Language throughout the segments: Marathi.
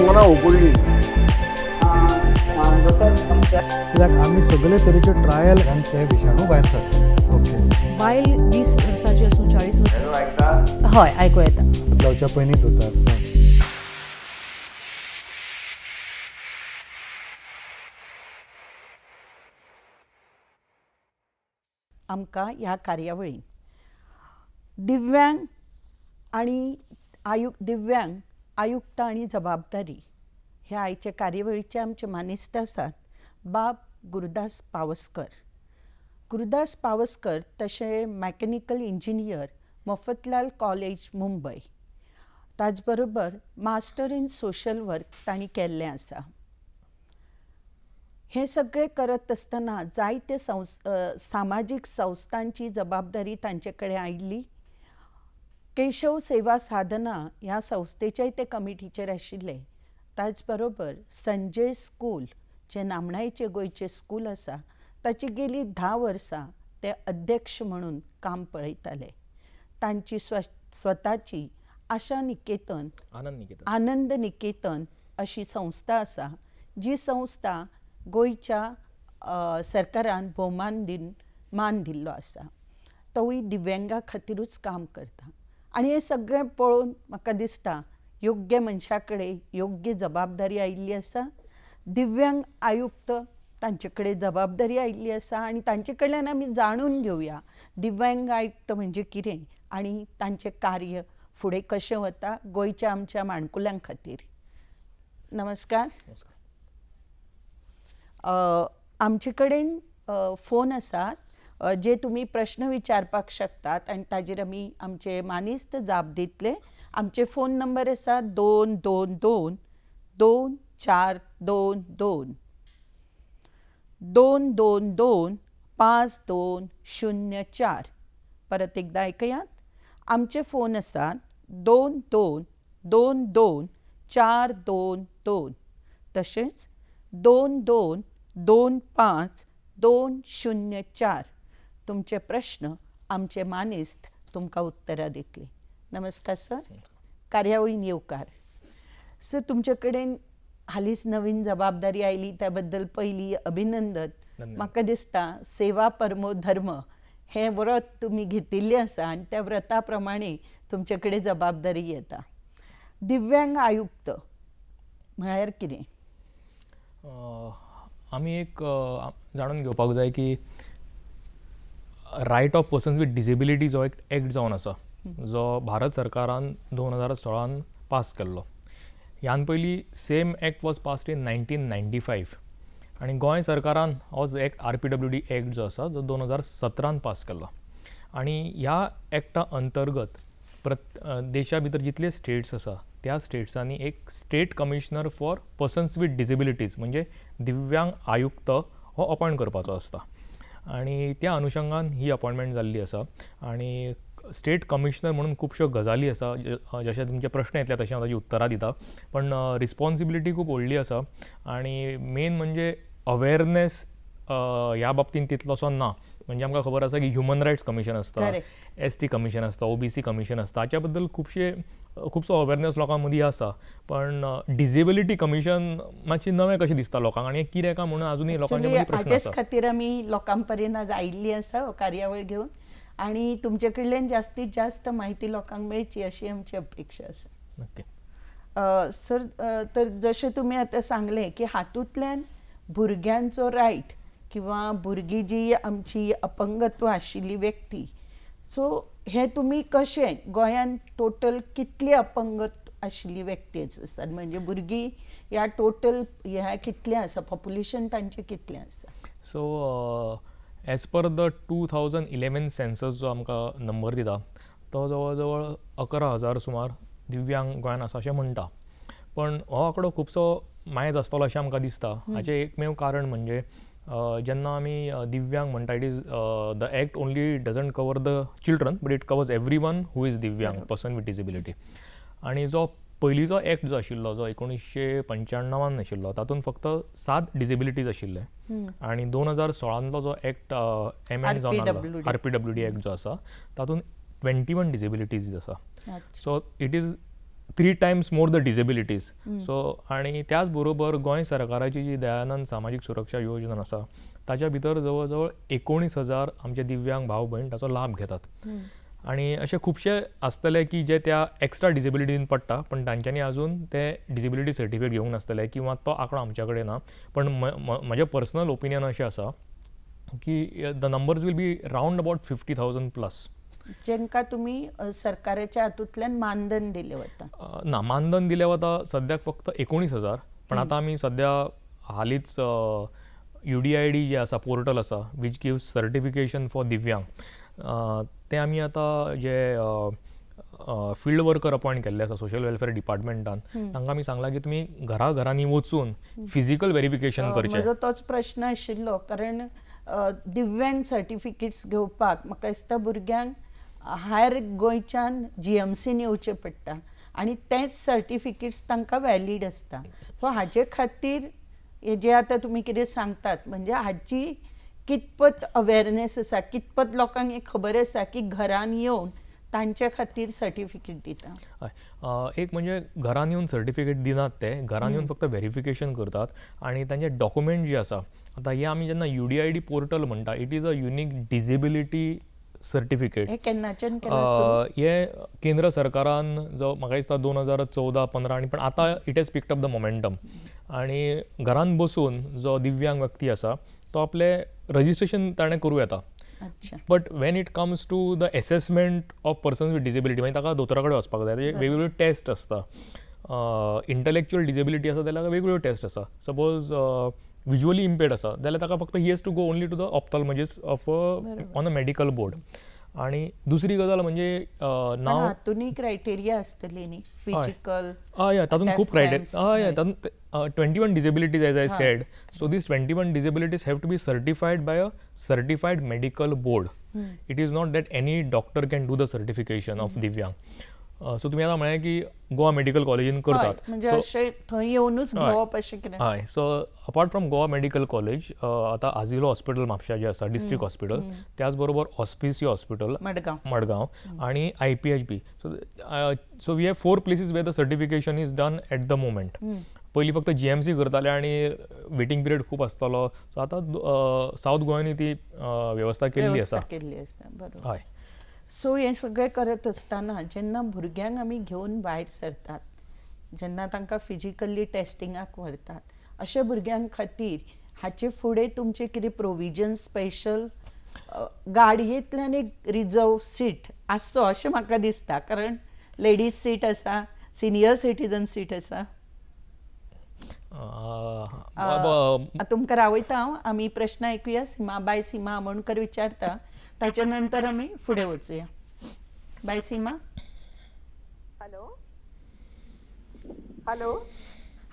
मना उकडली. कित्याक आमी सगळे तरेचे ट्रायल आनी ते विशाणू भायर सरतात. ओके, बायल 20 वर्साची असून 40 वर्सां हय आयकूं येता. जावच्या पयलींच जातात. आमकां ह्या कार्यावळीन दिव्यांग आनी दिव्यांग आयुक्त आनी जबाबदारी ह्या आयचे कार्यावळीचे आमचे मानेस्त आसात बाब गुरुदास पावसकर. गुरुदास पावसकर तशें mechanical engineer Mafatlal college Mumbai. ताच बरोबर मास्टर इन सोशल वर्क तांणी केल्लें आसा. हें सगळें करत आसतना जायते सामाजीक संस्थांची जबाबदारी तांचे कडेन आयिल्ली. केशव सेवा साधना ह्या संस्थेच्याय ते कमिटीचेर आशिल्ले. ताच बरोबर संजय स्कूल जे नामणायेचें गोंयचें स्कूल आसा ताची गेलीं 10 वर्सां ते अध्यक्ष म्हणून काम पळयताले. तांची स्वताची आशा निकेतन, आनंद निकेतन अशी संस्था आसा, जी संस्था गोंयच्या सरकारान भोवमान दिन मान दिल्लो आसा. तोवूय दिव्यांगां खातीरूच काम करता. आनी हें सगळें पळोवन म्हाका दिसता योग्य मनशा कडेन योग्य जबाबदारी आयिल्ली आसा. दिव्यांग आयुक्त तांचे कडेन जबाबदारी आयिल्ली आसा आनी तांचे कडल्यान आमी जाणून घेवया दिव्यांग आयुक्त म्हणजे कितें आनी तांचें कार्य फुडें कशें वता गोंयच्या आमच्या माणकुल्यां खातीर. नमस्कार. आमचे कडेन फोन आसात जे तुमी प्रश्न विचारपाक शकतात आनी ताजेर आमी आमचे मानेस्त जाप दितले. आमचे फोन नंबर आसा 222 2422 222 5204. परत एकदा आयकयात. आमचे फोन आसात 22 422 तशेंच 2225 तुमचे प्रश्न आमचे मानेस्त तुमकां उत्तरां दितली. नमस्कार सर, कार्यावळीन येवकार. सर, तुमचे कडेन हालींच नवीन जबाबदारी आयली त्या बद्दल पयलीं अभिनंदन. म्हाका दिसता सेवा परमो धर्म हें व्रत तुमी घेतिल्लें आसा आनी त्या व्रता प्रमाणे तुमचे कडेन जबाबदारी येता. दिव्यांग आयुक्त म्हळ्यार कितें? आमी एक जाणून घेवपाक जाय की right of persons with disabilities हो एक एक्ट जावन आसा जो भारत सरकारान 2016 पास केल्लो. ह्यान पयलीं same act was passed in 1995 आनी गोंय सरकारान हो एक्ट RPWD एक्ट जो आसा जो 2017 पास केल्लो. आनी ह्या एक्टा अंतर्गत देशा भितर जितले स्टेट्स आसा त्या स्टेट्सांनी एक state commissioner for persons with disabilities म्हणजे दिव्यांग आयुक्त हो अपॉयंट करपाचो आसता. आनी त्या अनुशंगान ही अपॉयंटमेंट जाल्ली आसा. आनी स्टेट कमिशनर म्हणून खुबश्यो गजाली आसा, जशे तुमचे प्रश्न येतले तशें हांव ताची उत्तरां दिता. पण रिस्पॉन्सिबिलिटी खूब व्हडली आसा आनी मेन म्हणजे अवेरनेस ह्या बाबतींत तितलोसो ना. म्हणजे आमकां खबर आसा की ह्युमन रायट्स कमिशन आसता, ST कमिशन आसता, OBC कमिशन आसता, हाच्या बद्दल खुबसो अवेरनेस लोकां मदीं आसा. पण डिसेबिलिटी कमिशन मातशी नवें कशें दिसता लोकांक आनी कितें काय म्हणून अजुनूय लोकांचे मदीं प्रश्न आसा. हाचेच खातीर आमी लोकां पर्यंत आयिल्ली आसा हो कार्यावळ घेवन आनी तुमचे कडल्यान जास्तीत जास्त म्हायती लोकांक मेळची अशी आमची अपेक्षा आसा. नक्की. सर, तर जशें तुमी आतां सांगलें की हातूंतल्यान भुरग्यांचो रायट किंवा भुरगीं जी आमची अपंगत्व आशिल्ली व्यक्ती, सो हें तुमी कशें गोंयान टोटल कितली अपंगत आशिल्ली व्यक्ती आसात म्हणजे भुरगीं ह्या टोटल ह्या कितलें आसा, पॉप्युलेशन तांचें कितलें आसा? So as per the 2011 census जो आमकां नंबर दिता तो जवळ जवळ 11,000 सुमार दिव्यांग गोंयान आसा अशें म्हणटा. पण हो आंकडो खुबसो मायज आसतलो अशें आमकां दिसता. हाचें एकमेव कारण म्हणजे जेन्ना आमी दिव्यांग म्हणटा, it is the act only doesn't cover the children but it covers everyone who is दिव्यांग, पर्सन विथ डिसेबिलिटी. आनी जो पयलींचो एक्ट जो आशिल्लो जो 1995 आशिल्लो तातूंत फक्त 7 डिसेबिलिटीज आशिल्ले. आनी 2016 जो एक्ट एमेंड जावन आयलो RPWD एक्ट जो आसा तातूंत 21 डिसेबिलिटीज आसा. So it is 3 times more the disabilities. So आणि त्याच बरोबर गोंय सरकाराची जी दयानंद सामाजीक सुरक्षा योजना आसा ताच्या भितर जवळ जवळ 19,000 आमचे दिव्यांग भाव भयण ताचो लाभ घेतात. आणि असे खूपशे आसतले की जे त्या एक्स्ट्रा डिसेबिलिटीन पडटा पण तांच्यांनी अजून ते डिसेबिलिटी सर्टिफिकेट घेवंक नासतले किंवा तो आंकडो आमच्या कडेन ना. पण म्हजें पर्सनल ओपिनियन अशें आसा की the numbers will be around about 50,000 plus. जेंका तुम्ही सरकाराच्या हातूंतल्यान मानधन दिलें वता. ना, मानधन दिलें वता सद्याक फक्त 19,000. पण आता आमी सद्या हालींच UDID जे आसा पोर्टल आसा वीच गिव्स सर्टिफिकेशन फॉर दिव्यांग, ते आमी आतां जे फिल्ड वर्कर अपॉयंट केल्ले आसा सोशल वेलफेअर डिपार्टमेंटान तांकां आमी सांगलां की तुमी घराघरांनी वचून फिजिकल व्हेरिफिकेशन करचें. म्हजो तोच प्रश्न आशिल्लो, कारण दिव्यांग सर्टिफिकेट्स घेवपाक म्हाका दिसता भुरग्यांक हायर गोंयच्यान GMCन येवचें पडटा आनी तेच सर्टिफिकेट्स तांकां वॅलीड आसता. सो हाजे खातीर हे जे आतां तुमी कितें सांगतात म्हणजे हाची कितपत अवेरनेस आसा, कितपत लोकांक हे खबर आसा की घरान येवन तांचे खातीर सर्टिफिकेट दिता. हय, एक म्हणजे घरान येवन सर्टिफिकेट दिनात, ते घरान येवन फक्त व्हेरिफिकेशन करतात आणि तांचे डॉक्युमेंट जे आसा, आतां हे आमी जेन्ना UDID पोर्टल म्हणटा, it is a unique disability certificate. हे केन्नाच्यान केला सुरू? हे केंद्र सरकारान जो म्हाका दिसता 2014-15 आणि पण आता it has picked up the momentum. आणि घरान बसून जो दिव्यांग व्यक्ती आसा तो आपले रजिस्ट्रेशन ताणें करूं येता. अच्छा. But when it comes to the assessment of persons with disability म्हणजे ताका दोतोरा कडेन वचपाक जाय. वेगवेगळ्यो टेस्ट आसता. इंटलेक्च्युअल डिसेबिलिटी आसा जाल्यार वेगवेगळ्यो टेस्ट आसा. सपोज विज्युअली इम्पेर्ड आसा जाल्यार ताका फक्त he has to go only to the ophthalmologist of on a medical board. आणि दुसरी गजाल म्हणजे नाव हातूनय क्रायटेरिया आसतली न्ही, फिजिकल. हय, तातूंत खूब क्रायटेरिया. हय, तातूंत 21 disabilities as I said. So these 21 disabilities have to be certified by a certified medical board. It is not that any doctor can do the certification of दिव्यांग. सो तुमी आतां म्हळ्यार की गोवा मेडिकल कॉलेजीन करतात. म्हणजे अशें थंय येवनूच घेवप अशें कितें? हय, so apart from Goa medical college आतां आझिलो हॉस्पिटल म्हापशा जे आसा डिस्ट्रिक्ट हॉस्पिटल, त्याच बरोबर ऑस्पिसियो हॉस्पिटल मडगांव आणि IPHB. So we have 4 places where the certification is done at the moment. पयलीं फक्त GMC करताले आणि वेटिंग पिरियड खूब आसतालो. सो आतां सावथ गोंयानी ती वेवस्था केल्ली आसा. बरोबर. हय. सो हे सगळें करत आसतना जेन्ना भुरग्यांक आमी घेवन भायर सरतात, जेन्ना तांकां फिजिकली टेस्टिंगाक व्हरतात, अशा भुरग्यांक खातीर हाचे फुडें तुमचे कितें प्रोविजन स्पेशल गाडयेंतल्यान एक रिजर्व सीट आसचो अशें म्हाका दिसता, कारण लेडीज सीट आसा, सिनियर सिटीजन सीट आसा. तुमकां रावयता हांव, आमी प्रश्न आयकुया. बाय सिमा आमोणकर विचारता, ताच्या नंतर आमी फुडें वचुया. बाय सिमा. Hello hello.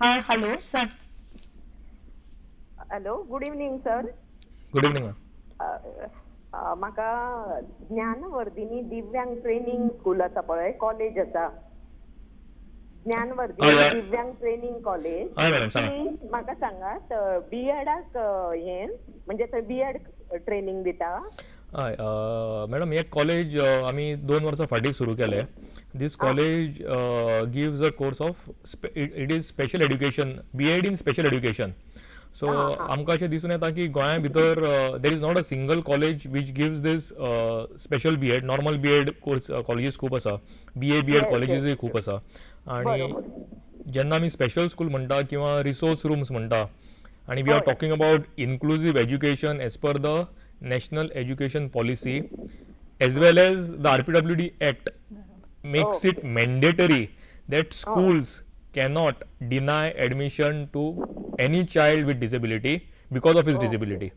हां, हॅलो, सांग. Hello, good evening sir. Good evening. म्हाका ज्ञानवर्धिनी दिव्यांग ट्रेनिंग स्कूल आसा पळय, कॉलेज आसा ज्ञानवर्धिनी दिव्यांग ट्रेनिंग कॉलेज, म्हाका सांगात BEडाक हे म्हणजे थंय BEड ट्रेनिंग दिता? हय मॅडम, हे कॉलेज आमी 2 वर्सां फाटीं सुरू केले. This college gives a course of it is special education, BEd in special education. So आमकां अशें दिसून येता की गोंया भितर there is not a single college which gives this special BEd. Normal BEd course colleges खूब आसा, BA BEd कॉलेजीसूय खूब आसा. आणि जेन्ना आमी स्पेशल स्कूल म्हणटा किंवा रिसोर्स रूम्स म्हणटा, आणि we are talking about inclusive education as per the National Education Policy as well as the RPWD Act makes it mandatory that schools cannot deny admission to any child with disability because of his disability.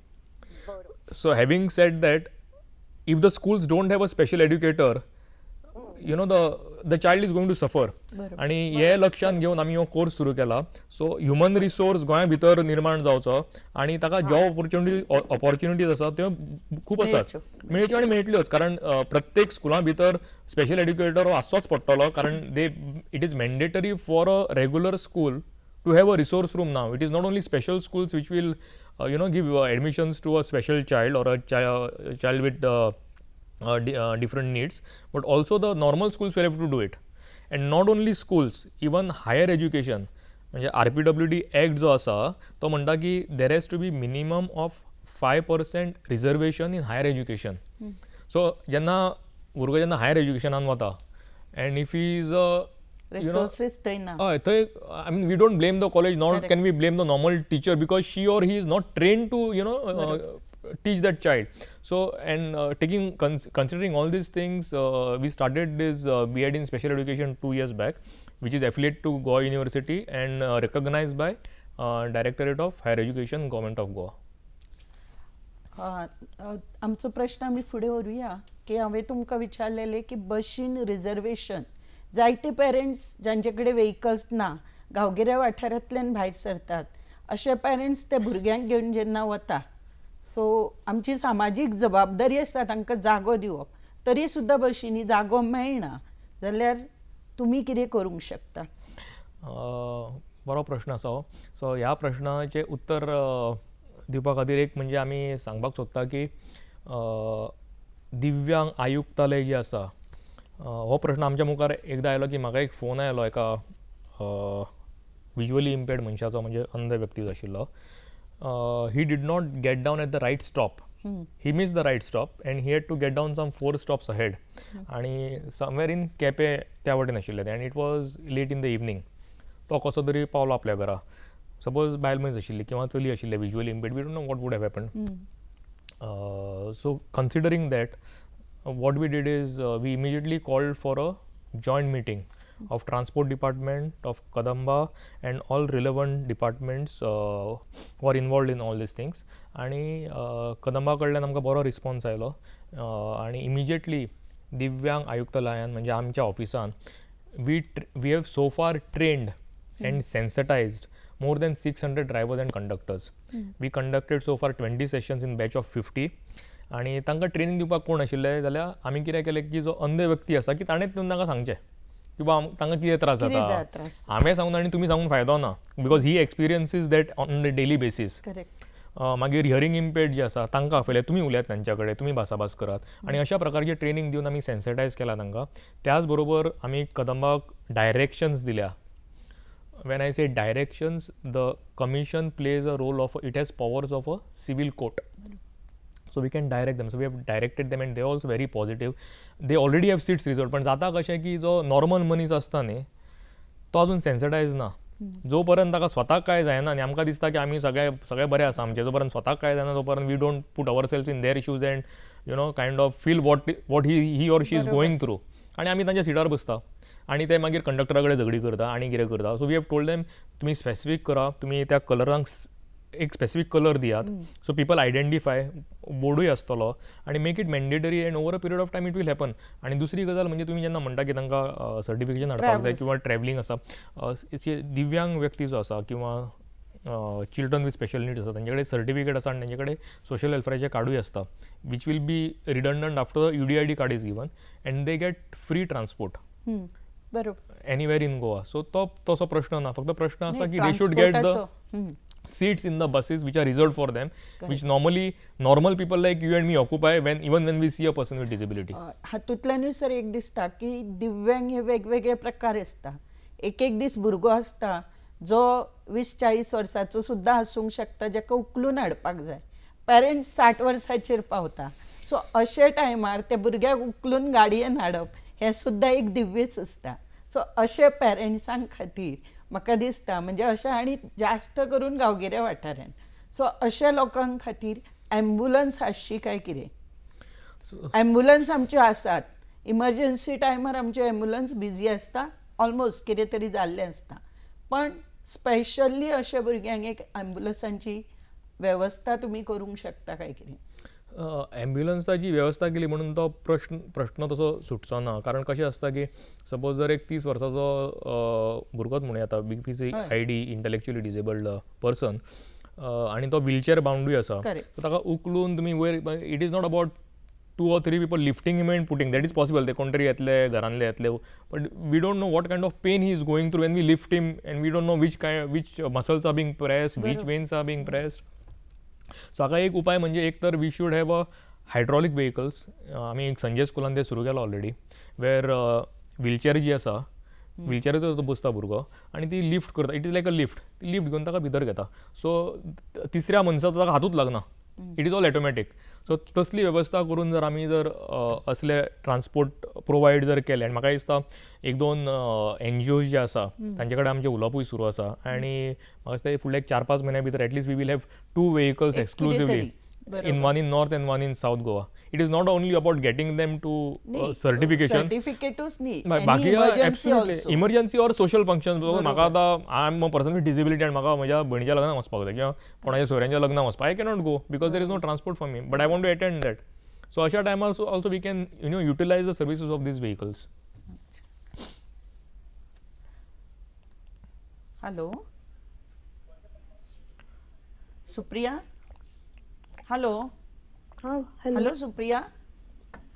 So having said that, if the schools don't have a special educator, you know, the child is going to suffer. आणि हे लक्षात घेऊन आमी हो कोर्स सुरू केला. सो ह्युमन रिसोर्स गोंया भितर निर्माण जावचो आणि ताका जॉब ऑपॉर्च्युनिटीज आसा त्यो खूब आसात, मेळच्यो आनी मेळटल्योच. कारण प्रत्येक स्कुलां भितर स्पेशल एड्युकेटर हो आसचोच पडटलो, कारण it is mandatory for a regular school to have a resource room now. It is not only special schools which will give admissions to a special child or a child with different needs, but also the normal schools will have to do it. And not only schools, even higher education. म्हणजे RPWD ॲक्ट जो आसा तो म्हणटा की there has to be minimum of 5% reservation in higher education. So जेन्ना भुरगो जेन्ना हायर एज्युकेशनान वता and if he is resources थंय ना. हय थंय I mean we don't blame the college, not can we blame the normal teacher because she or he is not train to teach that child. So and considering all these things, we started this B.Ed in special education 2 years back, which is affiliated to Goa University and recognized by Directorate of Higher Education, Government of Goa. आमचो प्रश्न आमी फुडें व्हरूया की हांवें तुमकां विचारलेले की बशीन रिजर्वेशन जायते पेरेंट्स जांचे कडेन व्हेकल्स ना, गांवगिऱ्या वाठारांतल्यान भायर सरतात, अशे पेरेंट्स ते भुरग्यांक घेवन जेन्ना वता, सो आमची सामाजीक जबाबदारी आसा तांकां जागो दिवप, तरी सुद्दां बशींनी जागो मेळना जाल्यार तुमी कितें करूंक शकता? बरो प्रश्न आसा हो. सो ह्या प्रश्नाचें उत्तर दिवपा खातीर एक म्हणजे आमी सांगपाक सोदता की दिव्यांग आयुक्तालय जे आसा, हो प्रश्न आमच्या मुखार एकदां आयलो की म्हाका एक फोन आयलो एका विज्युअली इम्पेर्ड मनशाचो, म्हणजे अंध व्यक्ती जो आशिल्लो. He did not get down at the right stop. He missed the right stop and he had to get down some 4 stops ahead. आणि somewhere in Kepe त्या वाटेन आशिल्ले ते, and it was late in the evening. तो कसो तरी पावलो आपल्या घरा. सपोज बायल मनीस आशिल्ली किंवा चली आशिल्ले visually impaired, we don't know what would have happened. So considering that, what we did is we immediately called for a joint meeting of Transport Department, of Kadamba and all relevant departments who are involved in all these things. आणि कदंबा कडल्यान आमकां बरो रिस्पॉन्स आयलो आणि इमिजिएटली दिव्यांग आयुक्तालयान म्हणजे आमच्या ऑफिसान वी हॅव सो फार trend and सेन्सिटायज्ड more than 600 drivers and conductors. We conducted so far 20 sessions in batch of 50. आणि तांकां ट्रेनिंग दिवपाक कोण आशिल्ले जाल्यार आमी कितें केलें की जो अंध व्यक्ती आसा की ताणेंच येवन तांकां सांगचें की बाबा तांकां कितें त्रास जाता. हांवें सांगून आनी तुमी सांगून फायदो ना, because he experiences that on the daily basis. मागीर हियरिंग इम्पेर्ड जे आसा तांकां आपयले, तुमी उलयात तांच्या कडेन, तुमी भासाभास करात आणि अशा प्रकारचे ट्रेनिंग दिवन आमी सेन्सिटायज केला तांकां. त्याच बरोबर आमी कदंबाक डायरेक्शन्स दिल्या. When I say directions, the commission plays a role of, it has powers of a civil court. So we can direct them. So we have directed them and they are also very positive. They already have seats reserved. पण जाता कशें की जो नॉर्मल मनीस आसता न्ही तो अजून सेन्सिटायज ना. जोपर्यंत ताका स्वताक काय जायना न्ही, आमकां दिसता की आमी सगळे बरे आसा आमचे, जोपर्यंत स्वताक काय जायना तोपर्यंत we don't put our self in their issues and kind of feel what he or she is going through. आणि आमी तांच्या सिटार बसता आणि ते मागीर कंडक्टरा कडेन झगडी करता आणि कितें करता. So we have told them तुमी स्पेसिफीक करा, तुमी त्या कलरांक एक स्पेसिफीक कलर दियात, सो पीपल आयडेंटिफाय, बोर्डूय आसतलो आणि make it mandatory and over a period of time it will happen. आणि दुसरी गजाल म्हणजे तुमी जेन्ना म्हणटा की तांकां सर्टिफिकेशन हाडपाक जाय किंवा ट्रॅव्हलिंग आसा, दिव्यांग व्यक्ती जो आसा किंवा चिल्ड्रन विथ स्पेशल नीड्स आसा तांचे कडेन सर्टिफिकेट आसा आणि तांचे कडेन सोशल वेलफेअरचे कार्डूय आसता, which will be redundant after UDID card is given and they get free transport anywhere in Goa. So तो तसो प्रश्न ना, फक्त प्रश्न असा की they should get the seats in the buses which are reserved for them. Correct. Which normally normal people like you and me occupy even when we see a person with disability. हातूंतल्यानूय सर एक दिसता की दिव्यांग हे वेगवेगळे प्रकार आसता. एक दीस भुरगो आसता जो 20-40 वर्साचो सुद्दां आसूंक शकता, जाका उखलून हाडपाक जाय. पेरेंट्स 60 वर्साचेर पावता, सो अशे टायमार त्या भुरग्याक उखलून गाडयेन हाडप हें सुद्दां एक दिव्यच आसता. सो अशे पेरेंट्सां खातीर म्हाका दिसता म्हणजे अशें आनी जास्त करून गांवगिऱ्या वाठारांत, सो अशा लोकांक खातीर एम्ब्युलन्स आसची काय कितें? एम्ब्युलन्स आमच्यो आसात, इमर्जन्सी टायमार आमच्यो एम्ब्युलन्स बिजी आसता, ऑलमोस्ट कितें तरी जाल्लें आसता, पण स्पेशली अशा भुरग्यांक एक एम्ब्युलन्सांची वेवस्था तुमी करूंक शकता काय कितें? एम्ब्युलन्साची वेवस्था केली म्हणून तो प्रश्न तसो सुटचो ना. कारण कशें आसता की सपोज जर एक 30 वर्साचो भुरगोच म्हणूं येता, BPCID इंटलेक्च्युअली डिसेबल्ड पर्सन, आणि तो व्हीलचेअर बाउंडूय आसा, सो ताका उखलून तुमी वयर, it is not about 2 or 3 people lifting him and putting, that is possible, ते कोण तरी येतले घरांतले येतले, but we don't know what kind of pain he is going through when we lift him and we don't know which muscles are being pressed, which veins are being pressed. So हाका एक उपाय म्हणजे एक तर we should have a hydraulic vehicles. आमी एक संजय स्कुलान ते सुरू केला ऑलरेडी, वेर व्हीलचेअर जी आसा व्हिलचॅराचेर तो बसता भुरगो आनी ती लिफ्ट करता. It is like a lift. ती लिफ्ट घेवन ताका भितर घेता. सो तिसऱ्या मनशाचो ताका हातूच लागना. It is all automatic. So तसली वेवस्था करून जर आमी जर असले ट्रान्सपोर्ट प्रोवायड जर केले, आनी म्हाका दिसता एक दोन NGOs जे आसा तांचे कडेन आमचें उलोवपूय सुरू आसा, आनी म्हाका दिसता फुडल्या 4-5 म्हयन्या भितर at least we will have 2 vehicles exclusively in one in north and one in south Goa. It is not only about getting them to certification. सर्टिफिकेटूच न्ही, बाकी emergency also. Emergency or social function. म्हाका आतां I am a person with disability आनी म्हाका म्हज्या भयणीच्या लग्नाक वचपाक जाय किंवा कोणाच्या सोयऱ्यांच्या लग्नाक वचपाक, I cannot go because there is no transport for me, but I want to attend that. So अशा टायमार also we can utilise the services of these vehicles. Hello Supriya. Hello. हाँ हेलो. हॅलो सुप्रिया.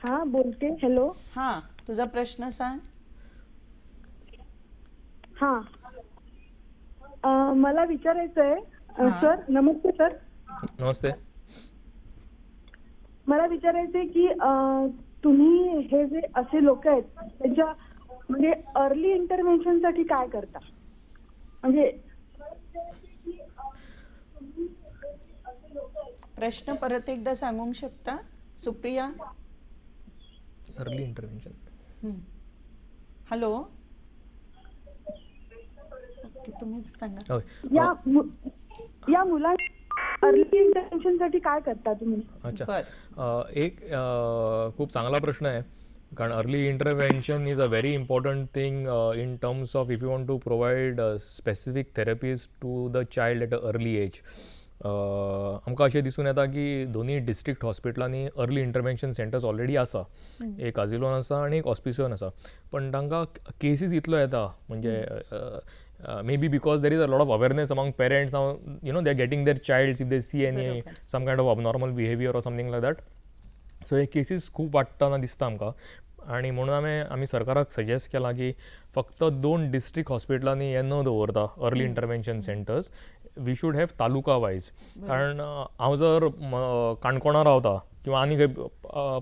हाँ बोलते. हेलो. हां, तुझा प्रश्न सांग. हाँ मला विचारायचं आहे सर. नमस्ते सर. नमस्ते. मला विचारायचं आहे की तुम्ही हे जे असे लोक आहेत त्यांच्या म्हणजे अर्ली इंटरव्हेन्शन साठी काय करता, म्हणजे प्रश्न परत एकदा सांगू शकता Supriya. Early intervention. Hello. Okay, तुम्ही सांगा. या मुलां अर्ली इंटरव्हेन्शन साठी काय करता तुम्ही? अच्छा, एक खूप चांगला प्रश्न आहे, कारण early intervention is a very important thing in terms of if you want to provide specific therapies to the child at an early age. आमकां अशें दिसून येता की दोनी डिस्ट्रिक्ट हॉस्पिटलांनी अर्ली इंटरव्हेन्शन सेंटर्स ऑलरेडी आसा. एक आजिलोन आसा आनी एक ऑस्पिसियोन आसा, पण तांकां केसीस इतलो येता म्हणजे maybe because there is a lot of awareness among parents now, they're getting their childs if they see some kind of abnormal behavior or something like that. So हे केसीस खूप वाडटना दिसता आमकां, आनी म्हणून आमी सरकाराक सजेस्ट केलां की फक्त 2 डिस्ट्रिक्ट हॉस्पिटलांनी हे न दवरता early intervention centres. We should have taluka wise. कारण हांव जर काणकोणा रावता किंवा आनी खंय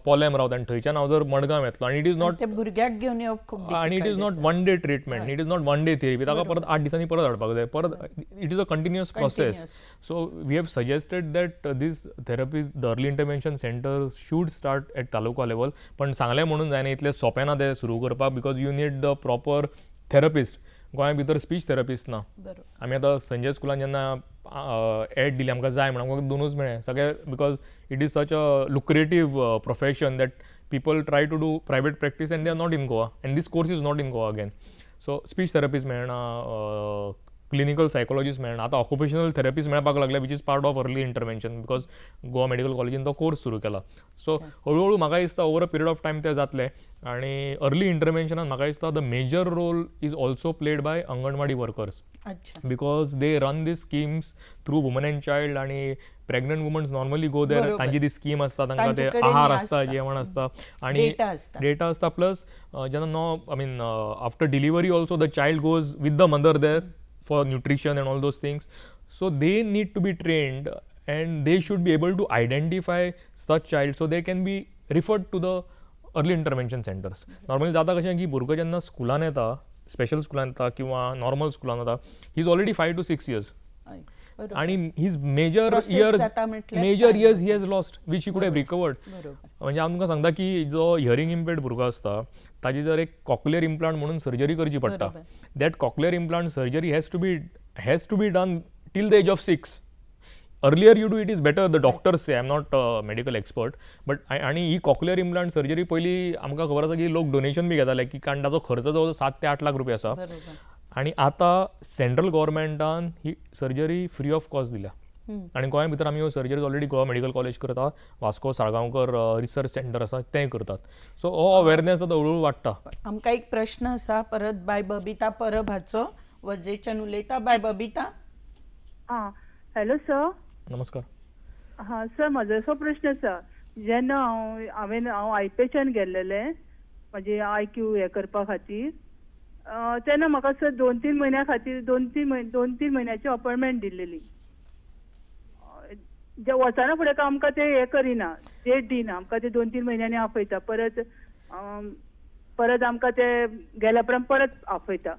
पोलेम रावता आनी थंयच्यान हांव जर मडगांव येतलो आनी इट इज नॉट भुरग्याक घेवन येवप खूब आनी it is not one day treatment, it is not one day therapy. ताका परत 8 दिसांनी परत हाडपाक जाय, परत it is a continuous process. So we have suggested that these therapies the early intervention centers should start at taluka level. पण सांगलें म्हणून जायना, इतलें सोंपें ना तें सुरू करपाक, because you need the proper therapist. गोंया भितर स्पीच थेरपिस्ट ना. आमी आतां संजय स्कुलान जेन्ना एड दिली आमकां जाय म्हणून आमकां 2च मेळ्ळे सगळे, because it is such a lucrative profession that people try to do private practice and they are not in Goa, and this course is not in Goa again. So speech therapist मेळना, क्लिनिकल सायकोलॉजिस्ट मेळना. आतां ऑक्युपेशनल थेरपिस्ट मेळपाक लागले, which is part of early intervention, because Goa medical कॉलेजीन तो कोर्स सुरू केला. सो हळूहळू म्हाका दिसता over a period of time ते जातले. आनी अर्ली इंटरव्हेन्शनान म्हाका दिसता the major role is also played by anganwadi workers, because they run these schemes through woman and child. आनी pregnant womans normally go there, तांची ती स्कीम आसता, तांकां ते आहार आसता, जेवण आसता आनी डेटा आसता. प्लस जेन्ना after delivery also the child goes with the mother there for nutrition and all those things. So they need to be trained and they should be able to identify such child so they can be referred to the early intervention centers. Normally जाता कशें की भुरगो जेन्ना स्कुलान येता, स्पेशल स्कुलान येता किंवा नॉर्मल स्कुलान येता, he is already 5 to 6 years. आणि his major years he has lost which he could have recovered. म्हणजे हांव तुमकां सांगता की जो हियरिंग इम्पेर्ड भुरगो आसता ताजी जर एक कॉक्लियर इम्प्लांट म्हणून सर्जरी करची पडटा, that cochlear implant surgery has to be done till the age of 6. Earlier you do it is better, the doctors say. I am not medical expert, but आनी ही कॉक्लियर इम्प्लांट सर्जरी पयलीं आमकां खबर आसा की लोक डोनेशन बी घेताले, की कारण ताचो खर्च जवळ 7 ते 8 लाख रुपया आसा. आनी आतां सेंट्रल गव्हर्मेंटान ही सर्जरी फ्री ऑफ कॉस्ट दिल्या. आनी गोंया भितर आमी ह्यो surgeries already Goa medical college करता, वास्को साळगांवकर रिसर्च सेंटर आसा तें करतात. सो हो अवेरनेस आतां हळूहळू वाडटा. आमकां एक प्रश्न आसा परत बाय बबिता परब हाचो, वजेच्यान उलयता. बाय बबिता. हां हॅलो सर. नमस्कार. हां सर, म्हजो असो प्रश्न आसा. जेन्ना हांव आयपेच्यान गेल्लेलें म्हाजे IQ हें करपा खातीर, तेन्ना म्हाका सर 2-3 म्हयन्या खातीर 2-3 म्हयन्याची अपॉयंटमेंट दिल्लेली. जे वचना फुडें आमकां ते हें करिना, डेट दिना आमकां, ते 2-3 म्हयन्यांनी आपयता. परत परत आमकां ते गेल्या उपरांत परत आपयता.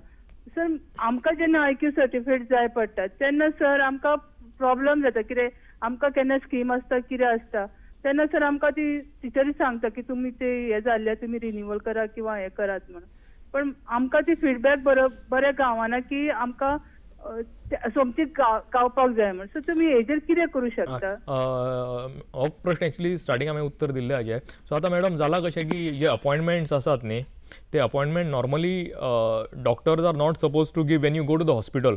सर आमकां जेन्ना IQ सर्टिफिकेट जाय पडटा तेन्ना सर आमकां प्रॉब्लम जाता. कितें आमकां केन्ना स्कीम आसता कितें आसता तेन्ना सर आमकां ती टिचरी सांगता की तुमी ते हे जाल्ले तुमी रिन्यूवल करा किंवा हे करात म्हणून. पण आमकां ती फीडबॅक बरें गावना की आमकां सोमती गावपाक जाय म्हणून. सो तुमी हेजेर कितें करूं शकता? हो प्रश्न एक्चुअली स्टार्टींग हांवें उत्तर दिल्लें हाजें. सो आतां मॅडम जालां कशें की जे अपॉयंटमेंट्स आसात न्ही ते appointment normally doctors are not suppose to give when you go to the hospital.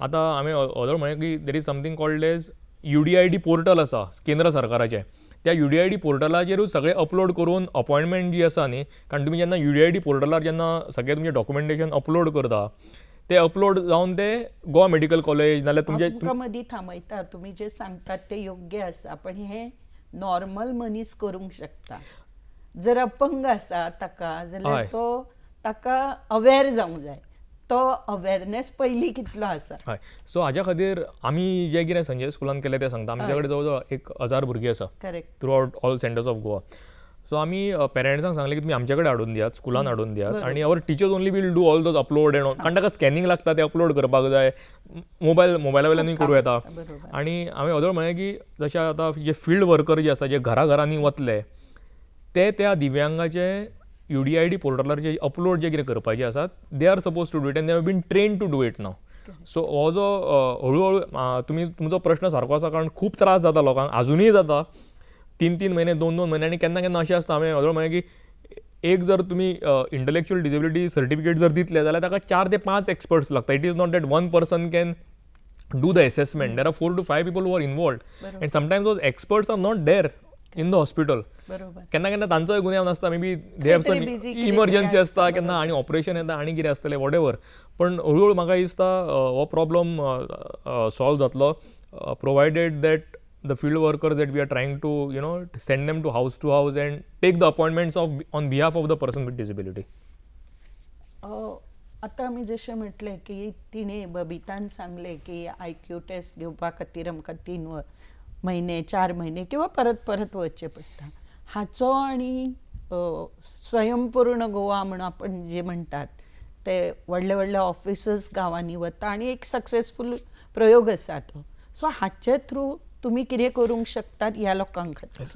आतां हांवें अदर म्हळें की there is something called as UDID portal आसा केंद्र सरकाराचें. त्या UDID पोर्टलाचेरूच सगळें अपलोड करून अपॉयंटमेंट जी आसा न्ही, कारण तुमी जेन्ना UDID पोर्टलार जेन्ना सगळें तुमचें डॉक्युमेंटेशन अपलोड करता ते अपलोड जावन ते गोवा मेडिकल कॉलेज नाल्यार तुमचे तुमकां मदीं थांबयता. तुम्ही जे सांगतात ते योग्य आसा पण हे नॉर्मल मनीस करूंक शकता. जर अपंग आसा ताका जाल्यार हय. ताका अवेर जावंक जाय. तो अवेरनेस पयलीं कितलो आसा. हय. सो हाज्या खातीर आमी जें कितें संजय स्कुलान केलें तें सांगता. आमचे कडेन जवळ जवळ 1000 भुरगीं आसा correct. Through out all centres of Goa. So आमी पेरंट्सांक सांगलें की तुमी आमचे कडेन हाडून दियात, स्कुलान हाडून दियात आनी our teachers only will do all those upload and कारण ताका स्कॅनिंग लागता ते अपलोड करपाक जाय. मोबायला वयल्यानूय करूं येता. आनी हांवें अदर म्हळें की जशें आतां जे फील्ड वर्कर जे आसा जे घराघरांनी वतले ते त्या दिव्यांगाचे UDID पोर्टलार जे अपलोड जे कितें करपाचे आसात they are suppose to do it and they have been train to do it now. So हो जो हळू तुमचो प्रश्न सारको आसा कारण खूब त्रास जाता लोकांक आजुनूय जाता. 3 म्हयने 2 म्हयने आनी केन्ना केन्ना अशें आसता. हांवें अदर म्हळें की एक जर तुमी इंटलेक्च्युअल डिसेबिलिटी सर्टिफिकेट जर दितले जाल्यार ताका 4 ते 5 एक्सपर्ट्स लागता. It is not that one person can do the assessment. There are 4 to 5 people who are involved. And sometimes those experts are not there in the hospital. केन्ना केन्ना तांचोय गुन्यांव नासता. May be they have some emergency आसता केन्ना आनी ऑपरेशन येता आनी कितें आसतलें वॉटेवर. पण हळूहळू म्हाका दिसता हो प्रॉब्लम सॉल्व जातलो provided that the field workers that we are trying to send them to house and take the appointments on behalf of the person with disability. आता आमी जशें म्हटलें की तिणें बबितान सांगलें की IQ टेस्ट घेवपा खातीर आमकां 3 म्हयने 4 म्हयने किंवा परत वचचें पडटा. हाचो आनी स्वयंपूर्ण गोवा म्हणून आपण जे म्हणटात ते व्हडले व्हडले ऑफिसर्स गांवांनी वता आनी एक सक्सेसफूल प्रयोग आसा तो. सो हाचे थ्रू तुम्ही कितें करूंक शकतात ह्या लोकां खातीर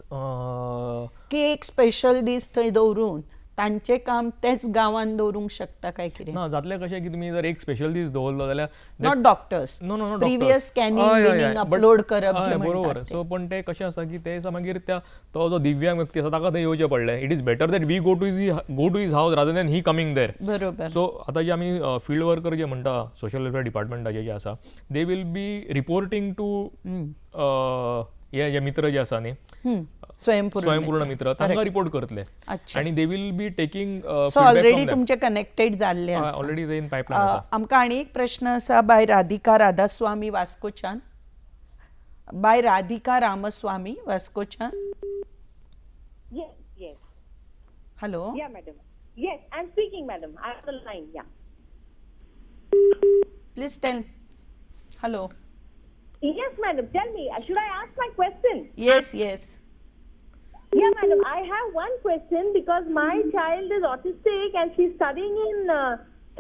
की एक स्पेशल दीस थंय दवरून तांचें काम तेच गांवांत दवरूंक शकता काय कितें? ना जातलें कशें की तुमी जर एक स्पेशल दीस दवरलो जाल्यार not doctors no previous scanning upload करप जे बरोबर. सो पण ते कशें आसा की ते मागीर तो जो दिव्यांग व्यक्ती आसा ताका थंय येवचें पडलें. It is better that we go to his house rather than he coming there. बरोबर. सो आतां जे आमी फील्ड वर्कर जे म्हणटा सोशल वेलफेअर डिपार्टमेंटाचे जे आसा they will be reporting to हे जे मित्र जे आसा न्ही स्वयंपूर्ण मित्र तांकां रिपोर्ट करतले आनी they will be taking. So already तुमचे कनेक्टेड जाल्ले आसा. ऑलरेडी इन पायपलायन आसा. आमकां आनी एक प्रश्न आसा बाय राधिका राधास्वामी वास्कोच्यान. बाय राधिका रामस्वामी वास्कोच्यान. Yes. Hello. Yeah, madam. Yes, I'm speaking, madam. I'm on the line. Yeah. Please tell. Hello. Yes, madam. Tell me. Should I ask my question? Yes. Yeah, madam. I have one question because my child is autistic and she's studying in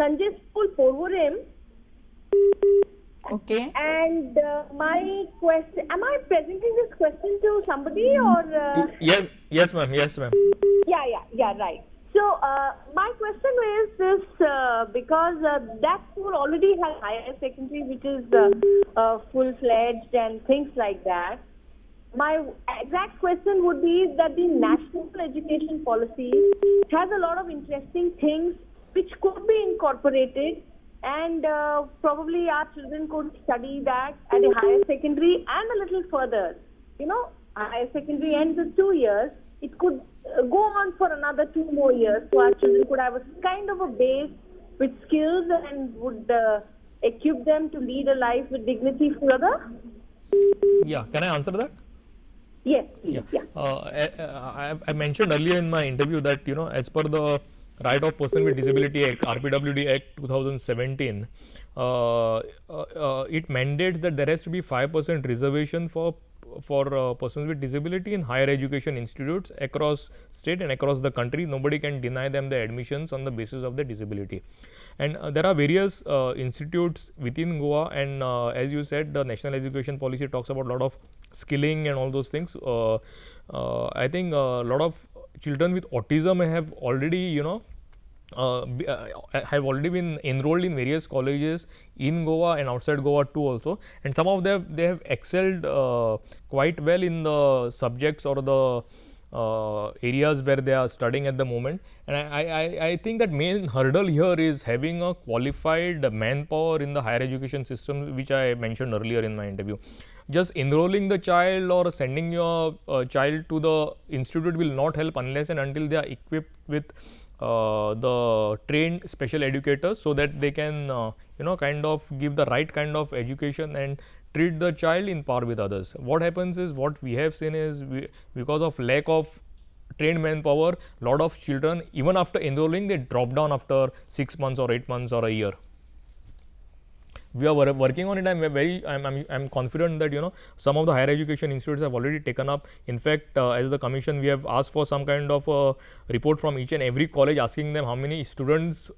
Sanjay School, Porvorim. Okay. And my question, am I presenting this question to somebody or? Yes, ma'am. Yeah, right. So my question is this, because that school already has higher secondary which is full-fledged and things like that. My exact question would be that the national education policy has a lot of interesting things which could be incorporated and probably our children could study that at a higher secondary and a little further. Higher secondary ends with 2 years. It could go on for another 2 more years, so our children could have a kind of a base with skills and would equip them to lead a life with dignity further. Yeah, can I answer that? Yes, please. I mentioned earlier in my interview that as per the Right of Person with Disability Act, RPWD Act 2017, it mandates that there has to be 5% reservation for for persons with disability in higher education institutes across state and across the country. Nobody can deny them the admissions on the basis of their disability. And there are various institutes within Goa, and as you said, the national education policy talks about a lot of skilling and all those things. I think a lot of children with autism have already, have already been enrolled in various colleges in Goa and outside Goa too also, and some of them they have excelled quite well in the subjects or the areas where they are studying at the moment. And I think that main hurdle here is having a qualified manpower in the higher education system, which I mentioned earlier in my interview. Just enrolling the child or sending your child to the institute will not help unless and until they are equipped with the trained special educators, so that they can kind of give the right kind of education and treat the child in par with others. What happens is, what we have seen is, because of lack of trained manpower, lot of children, even after enrolling, they drop down after 6 months or 8 months or a year. We are working on it. I'm confident that some of the higher education institutes have already taken up. In fact, as the commission, we have asked for some kind of a report from each and every college, asking them how many students,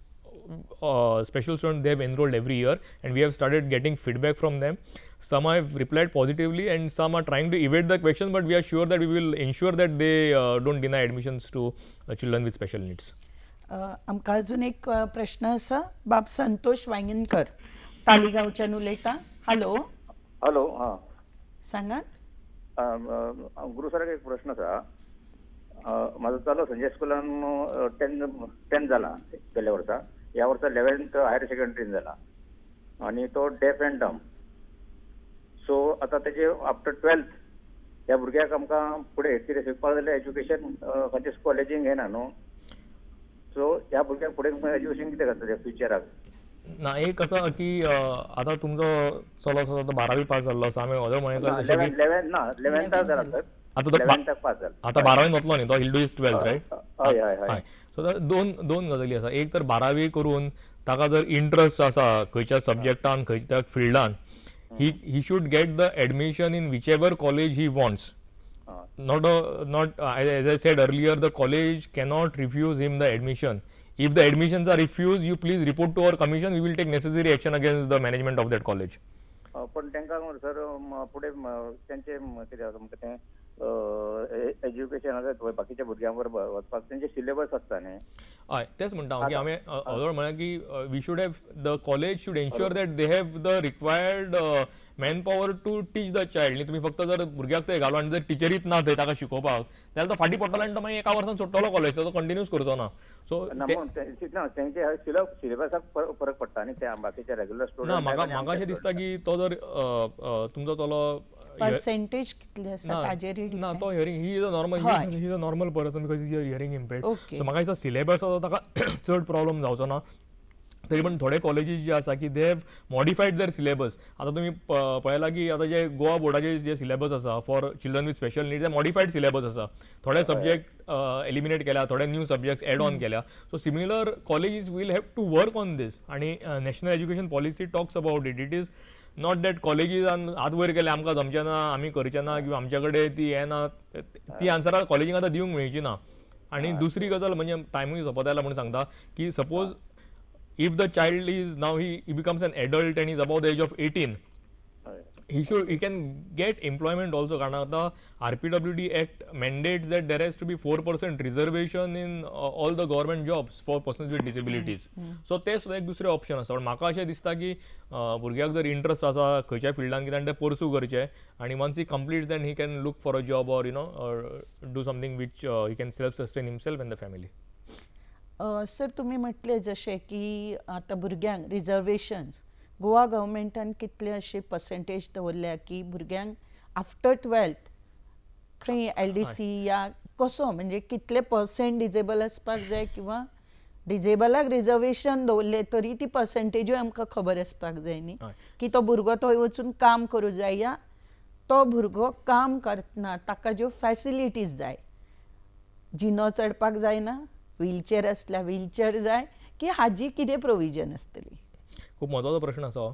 special students, they have enrolled every year, and we have started getting feedback from them. Some have replied positively and some are trying to evade the question, but we are sure that we will ensure that they don't deny admissions to children with special needs. आमकां अजून एक प्रश्न आसा. बाब संतोष वांगणकर तालिगांवच्यान उलयता. हॅलो. हॅलो. हां, सांगात. गुरु सराक एक प्रश्न आसा. म्हाजो चलो संजय स्कुलान 10th जाला गेल्या वर्सा. ह्या वर्सा 11th हायर सेकंडरीन जाला आनी तो डेफ एंड डम. सो आतां तेजे आफ्टर 12th ह्या भुरग्याक आमकां फुडें कितें शिकपाक जाल्यार एज्युकेशन खंयच्या कॉलेजीन घेना न्हू. सो ह्या भुरग्याक फुडें एज्युकेशन कितें करतले फ्युचराक? ना, एक असं की आता तुमचो चलो आसा तो 12वी पास जाल्लो आसा. आमी ऑर्डर म्हळें 11th जाला सर. आता तो 11th पास जाला. आता 12वीन वतलो न्ही तो. He'll do his 12th, right? हय हय हय. सो दोन गजाली आसा. एक तर 12वी करून ताका जर इंट्रस्ट आसा खंयच्या सब्जेक्टान, खंयच्या फिल्डान, he should get the admission in whichever college he wants. Not as I said earlier, the college cannot refuse him the admission. If the admissions are refused, you please report to our commission. We will take necessary action against the management of that college. पण तांकां सर फुडें तेंचे कितें आसा म्हणटा तें एज्युकेशन बाकीच्या भुरग्यां बरोबर वचपाक तेंचे सिलेबस आसता न्ही. हय, तेच म्हणटा हांव की हांवें ऑर्डर म्हळ्यार की we should have the college should ensure that they have the required man power to teach the child. न्ही तुमी फक्त जर भुरग्याक थंय घालो आनी जर टिचरीच ना थंय ताका शिकोवपाक, जाल्यार तो फाटीं पडटलो आनी तो मागीर एका वर्सान सोडटलो कॉलेज, तो कंटिन्यूच करचो ना. सो तेंचे सिलेबसाक फरक पडटा न्ही त्या बाकीच्या रेग्युलर स्टुडंट. ना, म्हाका अशें दिसता की तो जर तुमचो चलो पर्सेंटेज कितले आसा ताजेर ना, तो hearing he is a normal person because is hearing impaired. So म्हाका दिसता सिलेबस आसा ताका चड प्रॉब्लम जावचो ना. तरी पण थोडे कॉलेजीस जे आसा की they have modified their syllabus. आतां तुमी पळयला की आतां जे गोवा बोर्डाचे जे सिलेबस आसा for children with special needs, modified syllabus आसा. थोडे सब्जेक्ट एलिमिनेट केल्या, थोडे न्यू सब्जेक्ट्स एड ऑन केल्या. So similar colleges will have to work on this. आणि national education policy talks about it. It is not that कॉलेजीसान हात वयर केले आमकां जमचें ना, आमी करचें ना, किंवा आमचे कडेन ती हें ना, ती आन्सरां कॉलेजीक आतां दिवंक मेळची ना. आणि दुसरी गजाल म्हणजे टायमूय सोंपत आयला म्हणून सांगता की suppose if the child is now he becomes an adult and is above the age of 18, he can get employment also. कारण आता RPWD Act mandates that there has to be 4% reservation in all the government jobs for persons with disabilities. So ते सुद्धा एक दुसरे ऑप्शन आसा. पण म्हाका अशें दिसता की भुरग्याक जर इंट्रस्ट आसा खंयच्या फिल्डान कितें ते परसू करचें, आणि once he completes then he can look for a job or do something which he can self sustain himself and the family. Sir तुम्ही म्हटले जसे की आता भुरग्यांक रिजर्वेशन्स गोवा गव्हर्मेंटान कितले अशे पर्सेंटेज दवरल्या की भुरग्यांक आफ्टर 12th खंय LDC या कसो म्हणजे कितले पर्सेंट डिजेबल आसपाक जाय, किंवा डिजेबलाक रिजर्वेशन दवरले तरी ती पर्सेंटेजूय आमकां खबर आसपाक जाय न्ही, की तो भुरगो थंय वचून काम करूं जाय, या तो भुरगो काम करतना ताका ज्यो फॅसिलिटीज जाय, जिनो चडपाक जायना, व्हीलचेअर असल्या व्हीलचेअर जाय, की हाजी कितें प्रोविजन आसतली? खूप महत्वाचो प्रश्न आसा.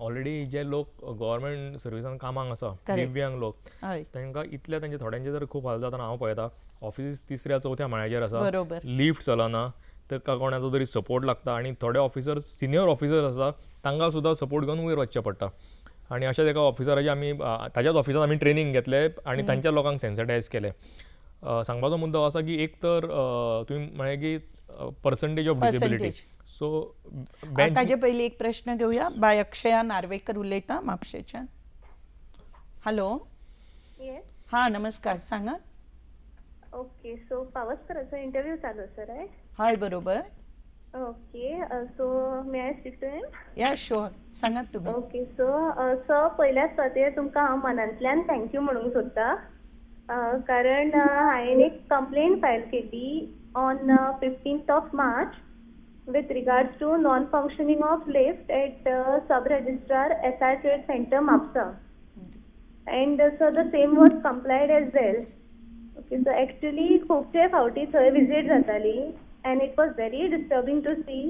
ऑलरेडी जे लोक गव्हर्मेंट सर्विसान कामाक आसा दिव्यांग लोक हय तांकां इतले तांचे थोड्यांचे जर खूब हाल जाताना हांव पळयता ऑफिस 3ऱ्या-4थ्या माळ्याचेर आसा बरोबर. लिफ्ट चलना ताका कोणाचो तरी सपोर्ट लागता आनी थोडे ऑफिसर सिनियर ऑफिसर आसा तांकां सुद्दां सपोर्ट घेवन वयर वचचें पडटा आनी अशेंच एका ऑफिसराची आमी ताच्याच ऑफिसान आमी ट्रेनींग घेतले आनी तांच्या लोकांक सेन्सिटायज केले. सांगपाचो मुद्दो आसा की एक तर तुमी म्हळें की पर्संटेज ऑफ डिसेबिलिटी सो ताजे पयलीं एक प्रश्न घेवया. बाय अक्षया नार्वेकर उलयता म्हापशेच्यान. हॅलो. येस. हां नमस्कार सांगा. ओके सो पावसकरांचो इंटरव्यू चालू आसा रायट? हय बरोबर. Okay so may I speak to him? Yeah sure सांगात तुम्ही. ओके सो पयल्या सुवातेर तुमकां हांव मनांतल्यान थँक्यू म्हणूंक सोदतां कारण हांवें एक कंप्लेंट फायल केली on 15th of March with regards to non-functioning of lift at Sub-Registrar SR Trade Center, Mapsa. And so the same was complied as well. Okay, so actually खूबशे फावटी थंय विजीट जाताली and it was very disturbing to see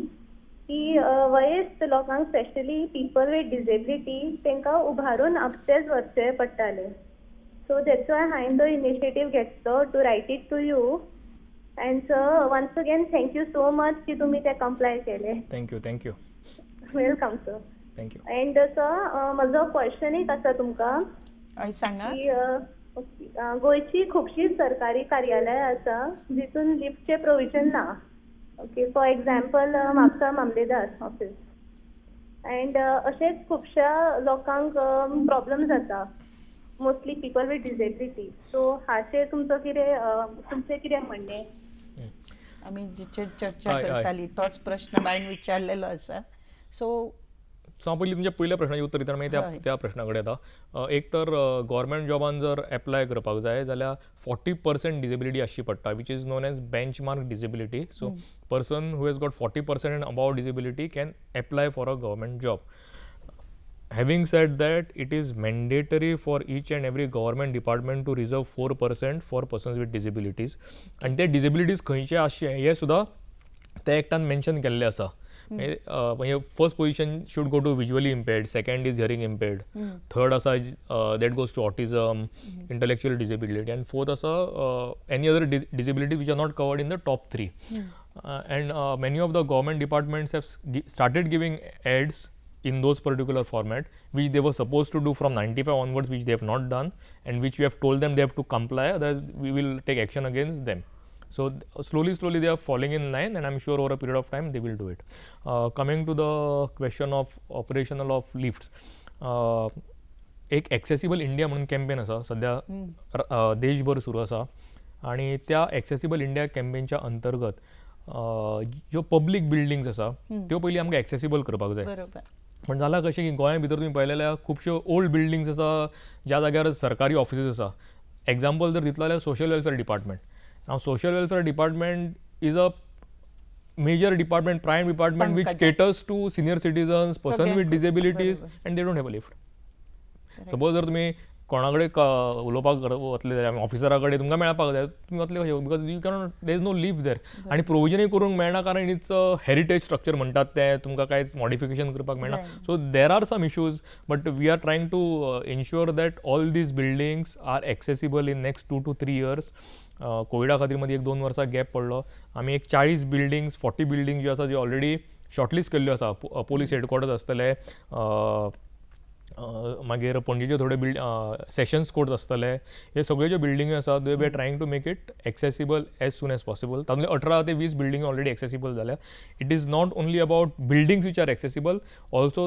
की वयस्क लोकांक स्पेशली पीपल विथ डिसेबिलिटी तांकां उबारून अपस्टेज वचचें पडटालें. So that's why हांवें तो इनिशिएटीव घेतलो to write it to you. And so once again thank you so much की तुम्ही ते कंप्लाय केले. Thank you. Welcome sir. Thank you. End sir म्हजो क्वेश्चन एक आसा तुमकां हय सांगा. की गोंयची खुबशीं सरकारी कार्यालय आसा जितून लिफ्टचें प्रोविजन ना. ओके फॉर एग्जाम्पल म्हापसा मामलेदार ऑफिस एंड अशेंच खुबश्या लोकांक प्रॉब्लम जाता mostly people with disability. So हाचेर तुमचें कितें म्हणणें? आमी जिचेर चर्चा करताली तोच प्रश्न बायन विचारलेलो आसा. सो हांव पयलीं तुमच्या पयल्या प्रश्नाचें उत्तर दिता मागीर त्या प्रश्ना कडेन येता. एक तर गव्हर्मेंट जॉबान जर एप्लाय करपाक जाय जाल्यार 40% डिसेबिलिटी आसची पडटा which is known as benchmark disability. So person who has got 40% and above disability can apply for a government job. Having said that, it is mandatory for each and every government department to reserve 4% for persons with disabilities. And ते disabilities खंयचे आसचे हे सुद्दां त्या एक्टान मेन्शन केल्ले आसा. म्हणजे first position should go to visually impaired, second is hearing impaired, third आसा that goes to autism, intellectual disability, and fourth आसा any other disability which are not covered in the top 3. And many of the government departments have started giving ads in those particular format which they were supposed to do from 95 onwards, which they have not done and which we have told them they have to comply, otherwise we will take action against them. So slowly they are falling in line and I'm sure over a period of time they will do it. Coming to the question of operational of lifts, एक एक्सेसिबल इंडिया म्हणून कॅम्पेन आसा सद्या देशभर सुरू आसा आणि त्या एक्सेसिबल इंडिया कॅम्पेनच्या अंतर्गत ज्यो पब्लीक बिल्डिंग्स आसा त्यो पयलीं आमकां एक्सेसिबल करपाक जाय. पण जालां कशें की गोंया भितर तुमी पळयलें जाल्यार खुबश्यो ओल्ड बिल्डिंग्स आसा ज्या जाग्यार सरकारी ऑफिसीस आसा. एग्जाम्पल जर दितलो जाल्यार social welfare department. Now social welfare department is a major department, prime department which caters to senior citizens, person with disabilities, and they don't have a lift. Suppose जर तुम्ही कोणाकडे उलोवपाक वतले जाल्यार ऑफिसरा कडेन तुमकां मेळपाक जाय, तुमी वतले कशें, because you cannot, there is no lift there. आनी प्रोविजनूय करूंक मेळना कारण इट्स हेरिटेज स्ट्रक्चर म्हणटात ते, तुमकां कांयच मॉडिफिकेशन करपाक मेळना. So there are some issues but we are trying to ensure that all these buildings are accessible in next 2 to 3 years. कोविडा खातीर मदीं 1-2 वर्सां गॅप पडलो. आमी एक 40 बिल्डिंग्स 40 बिल्डिंग्स ज्यो आसा ज्यो ऑलरेडी शॉर्टलिस्ट केल्ल्यो आसा. पोलीस हेडक्वॉर्टर्स आसतले, मागीर पणजेचे थोडे सेशन्स कोर्ट्स आसतले, हे सगळे ज्यो बिल्डिंग्यो आसा we are trying to make it accessible as soon as possible. तातूंतले 18 ते 20 बिल्डिंग्यो ऑलरेडी एक्सेसिबल जाल्या. It is not only about buildings which are accessible, also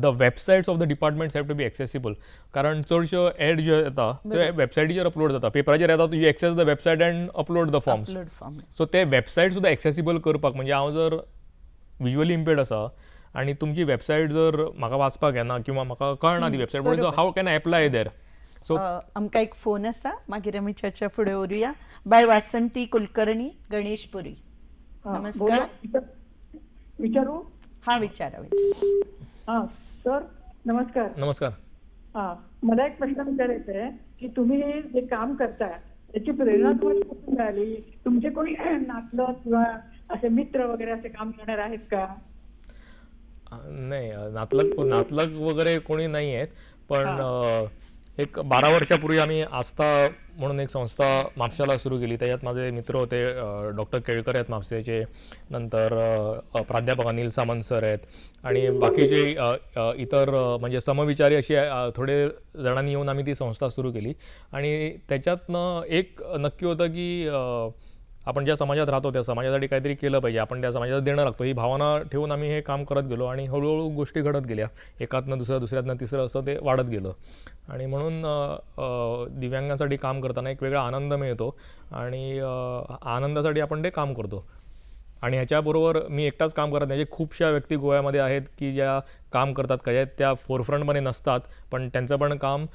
the websites of the departments have to be accessible. कारण चडश्यो एड ज्यो येता त्यो वेबसायटीचेर अपलोड जाता. पेपराचेर येता you access the website and upload the forms. So ते वेबसायट सुद्दां एक्सेसिबल करपाक, म्हणजे हांव जर विज्युअली इम्पेर्ड आसा आनी तुमची वेबसायट जर म्हाका वाचपाक येना किंवा म्हाका कळना ती website, how can I apply there. So आमकां एक फोन आसा, मागीर आमी चर्चा फुडें व्हरूया. बाय वासंती कुलकर्णी, गणेशपुरी. नमस्कार. विचारू? हां विचारा. हां सर नमस्कार. नमस्कार. हां, मला एक प्रश्न विचारायचा आहे की तुम्ही जे काम करताय त्याची प्रेरणा तुम्हाला कुठून मिळाली? तुमचे कोणी नातलं किंवा असे मित्र वगैरे असे काम करणारे आहेत का? नाही, नातलग वगैरे कोणी नाही आहेत, पण एक 12 वर्षापूर्वी आम्ही आस्था म्हणून एक संस्था म्हापशाला सुरू केली. त्याच्यात माझे मित्र होते, डॉक्टर केळकर आहेत म्हापसेचे, नंतर प्राध्यापक अनिल सामंत सर आहेत, आणि बाकीचे इतर म्हणजे समविचारी असे थोडे जणांनी येऊन आम्ही ती संस्था सुरू केली. आणि त्याच्यातनं एक नक्की होतं की आपण ज्या समाजात राहतो त्या समाजासाठी काहीतरी केलं पाहिजे, आपण त्या समाजाला देणं लागतो, ही भावना ठेवून आम्ही हे काम करत गेलो. आणि हळूहळू गोष्टी घडत गेल्या, एकातनं दुसरं, दुसऱ्यातनं तिसरं, असं ते वाढत गेलं. आणि म्हणून दिव्यांगांसाठी काम करताना एक वेगळा आनंद मिळतो, आणि आनंदासाठी आपण ते काम करतो. आणि ह्याच्याबरोबर मी एकटाच काम करत नाही, खूपशा व्यक्ती गोव्यामध्ये आहेत की ज्या काम करतात, कशा त्या फोरफ्रंटमध्ये नसतात, पण त्यांचं पण काम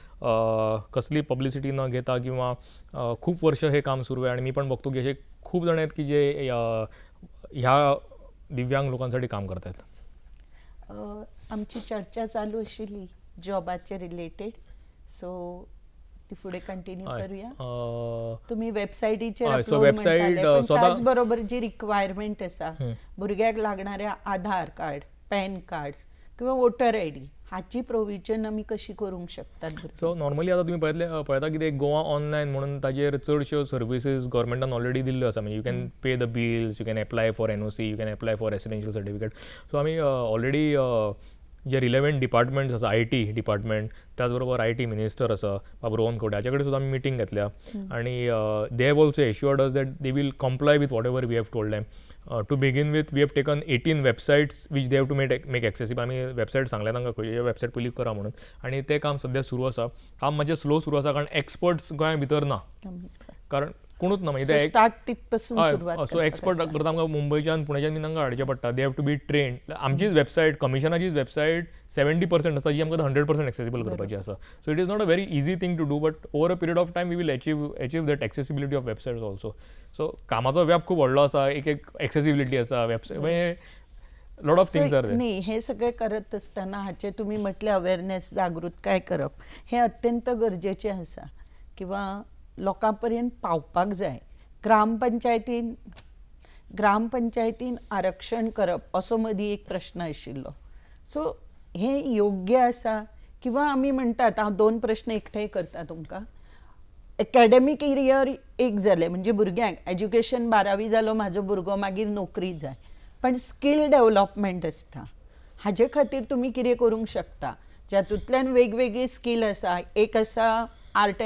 कसली पब्लिसिटी न घेता किंवा खूप वर्ष हे काम सुरू आहे. आणि मी पण बघतो की असे खूप जण आहेत की जे ह्या दिव्यांग लोकांसाठी काम करत आहेत. आमची चर्चा चालू आशिल्ली जॉबाचे रिलेटेड, सो ती पुढे कंटिन्यू करूया. तुम्ही वेबसायटीचेर अपलोड म्हणटाले, पण त्याच बरोबर जी रिक्वायरमेंट आसा भुरग्याक लागणाऱ्या आधार कार्ड, पॅन कार्ड किंवा वोटर आयडी हाची प्रोविजन आमी कशी करूंक शकतात? सो नॉर्मली आता तुम्ही पळयता की गोवा ऑनलायन म्हणून ताजेर चडश्यो सर्विसीस गव्हर्मेंटान ऑलरेडी दिल्ल्यो आसा. म्हणजे you can pay the bills, you can apply for NOC, you can apply for residential certificate. So आमी ऑलरेडी जे रिलेवंट डिपार्टमेंट्स आसा, IT डिपार्टमेंट, त्याचबरोबर IT मिनिस्टर आसा बाबू रोहन खंवटे, हाचे कडेन सुद्दां आमी मिटींग घेतल्या. आणि they have also assured us that they will comply with whatever we have told them. To begin with we have taken 18 websites which they have to make accessible. आमी वेबसायट सांगल्या तांकां खंयची वेबसायट पयलीं करा म्हणून, आणि तें काम सद्या सुरू आसा. काम मातशें स्लो सुरू आसा, कारण एक्सपर्ट्स गोंया भितर ना, कारण कोणूच ना. म्हणजे सो एक्सपर्ट करता आमकां मुंबयच्यान पुण्याच्यान बी तांकां हाडचें पडटा. They have to be trained. आमचीच वेबसायट, कमिशनाचीच वेबसायट 70% आसा, जी आमकां 100% एक्सेसिबल करपाची आसा. So it is not a very easy thing to do, but over a period of time we will achieve that accessibility of websites also. सो कामाचो व्याप खूप व्हडलो आसा, एक एक्सेसिबिलिटी आसा, वेबसायट म्हणजे lot of things are there. नाही, हे सगळे करत असताना हाचे तुम्ही म्हटले अवेअरनेस, जागृतकाय करप हे अत्यंत गरजेचे आसा, किंवा लोकांपर्यंत पावपाक जाय. ग्रामपंचायतीन आरक्षण करप असो मदीं एक प्रश्न आशिल्लो. सो हे योग्य आसा, किंवा आमी म्हणटात, हांव 2 प्रश्न एकठांय करता तुमकां. एकाडेमीक इयर एक जालें म्हणजे भुरग्यांक एज्युकेशन 12वी जालो म्हाजो भुरगो, मागीर नोकरी जाय, पण स्कील डेव्हलपमेंट आसता, हाजे खातीर तुमी कितें करूंक शकता? जातूंतल्यान वेगवेगळी स्कील आसा. एक आसा आर्ट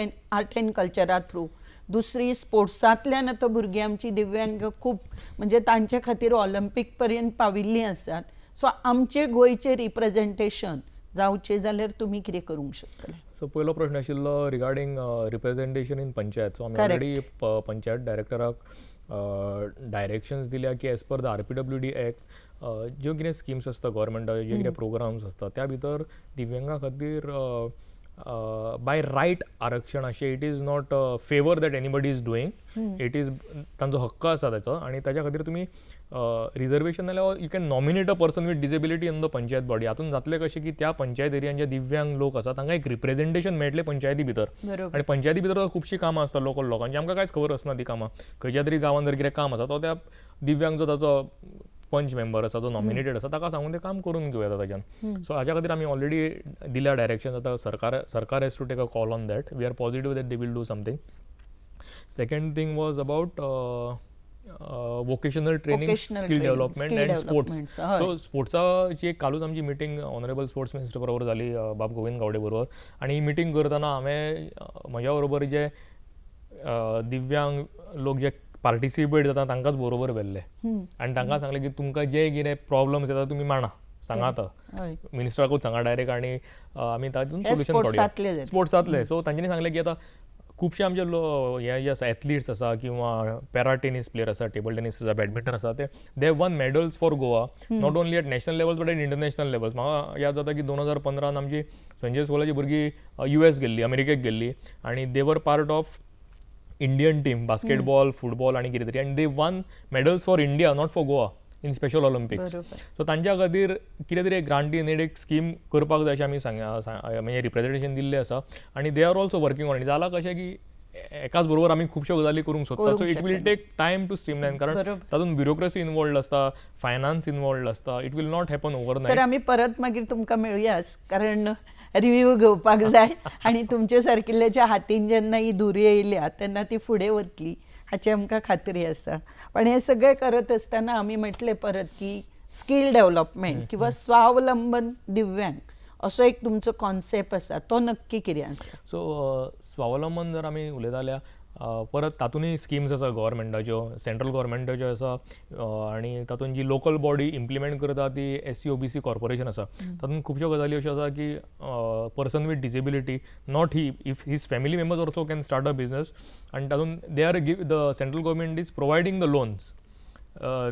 एंड कल्चरा थ्रू, दुसरी स्पोर्ट्सांतल्यान आतां भुरगीं आमची दिव्यांग खूब म्हणजे तांचे खातीर ऑलिंपीक पर्यंत पाविल्लीं आसात. सो आमचे गोंयचे रिप्रेझेंटेशन जावचें जाल्यार तुमी कितें करूंक शकतले? सो पयलो प्रश्न आशिल्लो regarding representation in panchayat. So आमी ऑलरेडी पंचायत डायरेक्टराक डायरेक्शन्स दिल्या की age per the RPWD act ज्यो कितें स्किम्स आसता गव्हर्मेंटाच्यो, जे कितें प्रोग्राम्स आसता, त्या भितर दिव्यांगा खातीर बाय रायट आरक्षण अशें, it is not favour that anybody is doing, it is तांचो हक्क आसा त्याचो. आणि त्याच्या खातीर तुमी रिजर्वेशन नाल्यार you can nominate a person with disability in the panchayat body. हातून जातलें कशें की त्या पंचायत एरियान जे दिव्यांग लोक आसा तांकां एक रिप्रेझेंटेशन मेळटलें पंचायती भितर. आनी पंचायती भितर खुबशीं कामां आसता लोकल लोकांची, आमकां कांयच खबर आसना ती कामां. खंयच्या तरी गांवांत जर कितें काम आसा तो त्या दिव्यांग जो ताचो पंच मेंबर आसा, जो नॉमिनेटेड आसा, ताका सांगून तें काम करून घेवं येता ताच्यान. सो हाच्या खातीर आमी ऑलरेडी दिल्या डायरेक्शन. आतां सरकार has to take a call on that. We are positive that they will do something. Second thing was about vocational training, skill development and sports. So स्पोर्ट्साची एक कालूच आमची मिटींग ऑनरेबल स्पोर्ट्स मिनिस्टर बरोबर जाली, बाब गोविंद गावडे बरोबर. आणि ही मिटींग करतना हांवें म्हज्या बरोबर जे दिव्यांग लोक जे पार्टिसिपेट जाता तांकांच बरोबर व्हेल्ले, आनी तांकां सांगलें की तुमकां जे कितें प्रॉब्लम्स येता तुमी मांडा, सांगात मिनिस्टराकूच सांगा डायरेक्ट, आनी आमी तातूंत सोल्युशन काडया स्पोर्ट्सांतले. सो तांच्यांनी सांगलें की आतां खुबशे आमचे हे जे आसा एथलीट्स आसा किंवा पॅरा टेनीस प्लेयर आसा, टेबल टेनीस आसा, बॅडमिंटन आसा, they won medals for Goa, not only at national levels but at international levels. म्हाका याद जाता की 2015 आमची संजय स्कॉलाची भुरगीं US गेल्ली, अमेरिकेक गेल्ली, आनी they were part of Indian team basketball, football आणि कितें तरी, आनी they won medals for India, not for Goa in special olympics. So तांच्या खातीर कितें तरी एक ग्रांटीन एक स्कीम करपाक जाय अशें आमी म्हणजे रिप्रेझेंटेशन दिल्लें आसा. आनी they are also working on it. जालां कशें की एकाच बरोबर आमी खुबश्यो गजाली करूंक सोदता. So it will take time to streamline, कारण तातूंत ब्युरोक्रसी इनवॉल्ड आसता, फायनान्स इनवॉल्ड आसता. It will not happen overnight. Sir आमी परत मागीर तुमकां मेळुयाच, कारण रिव्ह्यू घेवपाक जाय आनी तुमचे सारकिल्ल्याच्या हातीन जेन्ना ही धुरी येयल्या तेन्ना ती फुडें वतली हाची आमकां खात्री आसा. पण हे सगळें करत आसतना आमी म्हटलें परत की स्कील डेव्हलपमेंट किंवा स्वावलंबन दिव्यांग असो एक तुमचो कॉन्सेप्ट आसा, तो नक्की कितें आसा? सो स्वावलंबन जर आमी उलयता जाल्यार परत तातूंतय स्किम्स आसा गव्हर्मेंटाच्यो, सेंट्रल गव्हर्मेंटाच्यो आसा, आनी तातूंत जी लोकल बॉडी इम्प्लिमेंट करता ती SC-OBC कॉर्पोरेशन आसा. तातूंत खुबश्यो गजाली अश्यो आसा की person with disability, not he, if his family members also can start a business, आनी तातूंत they are the central government is providing the loans.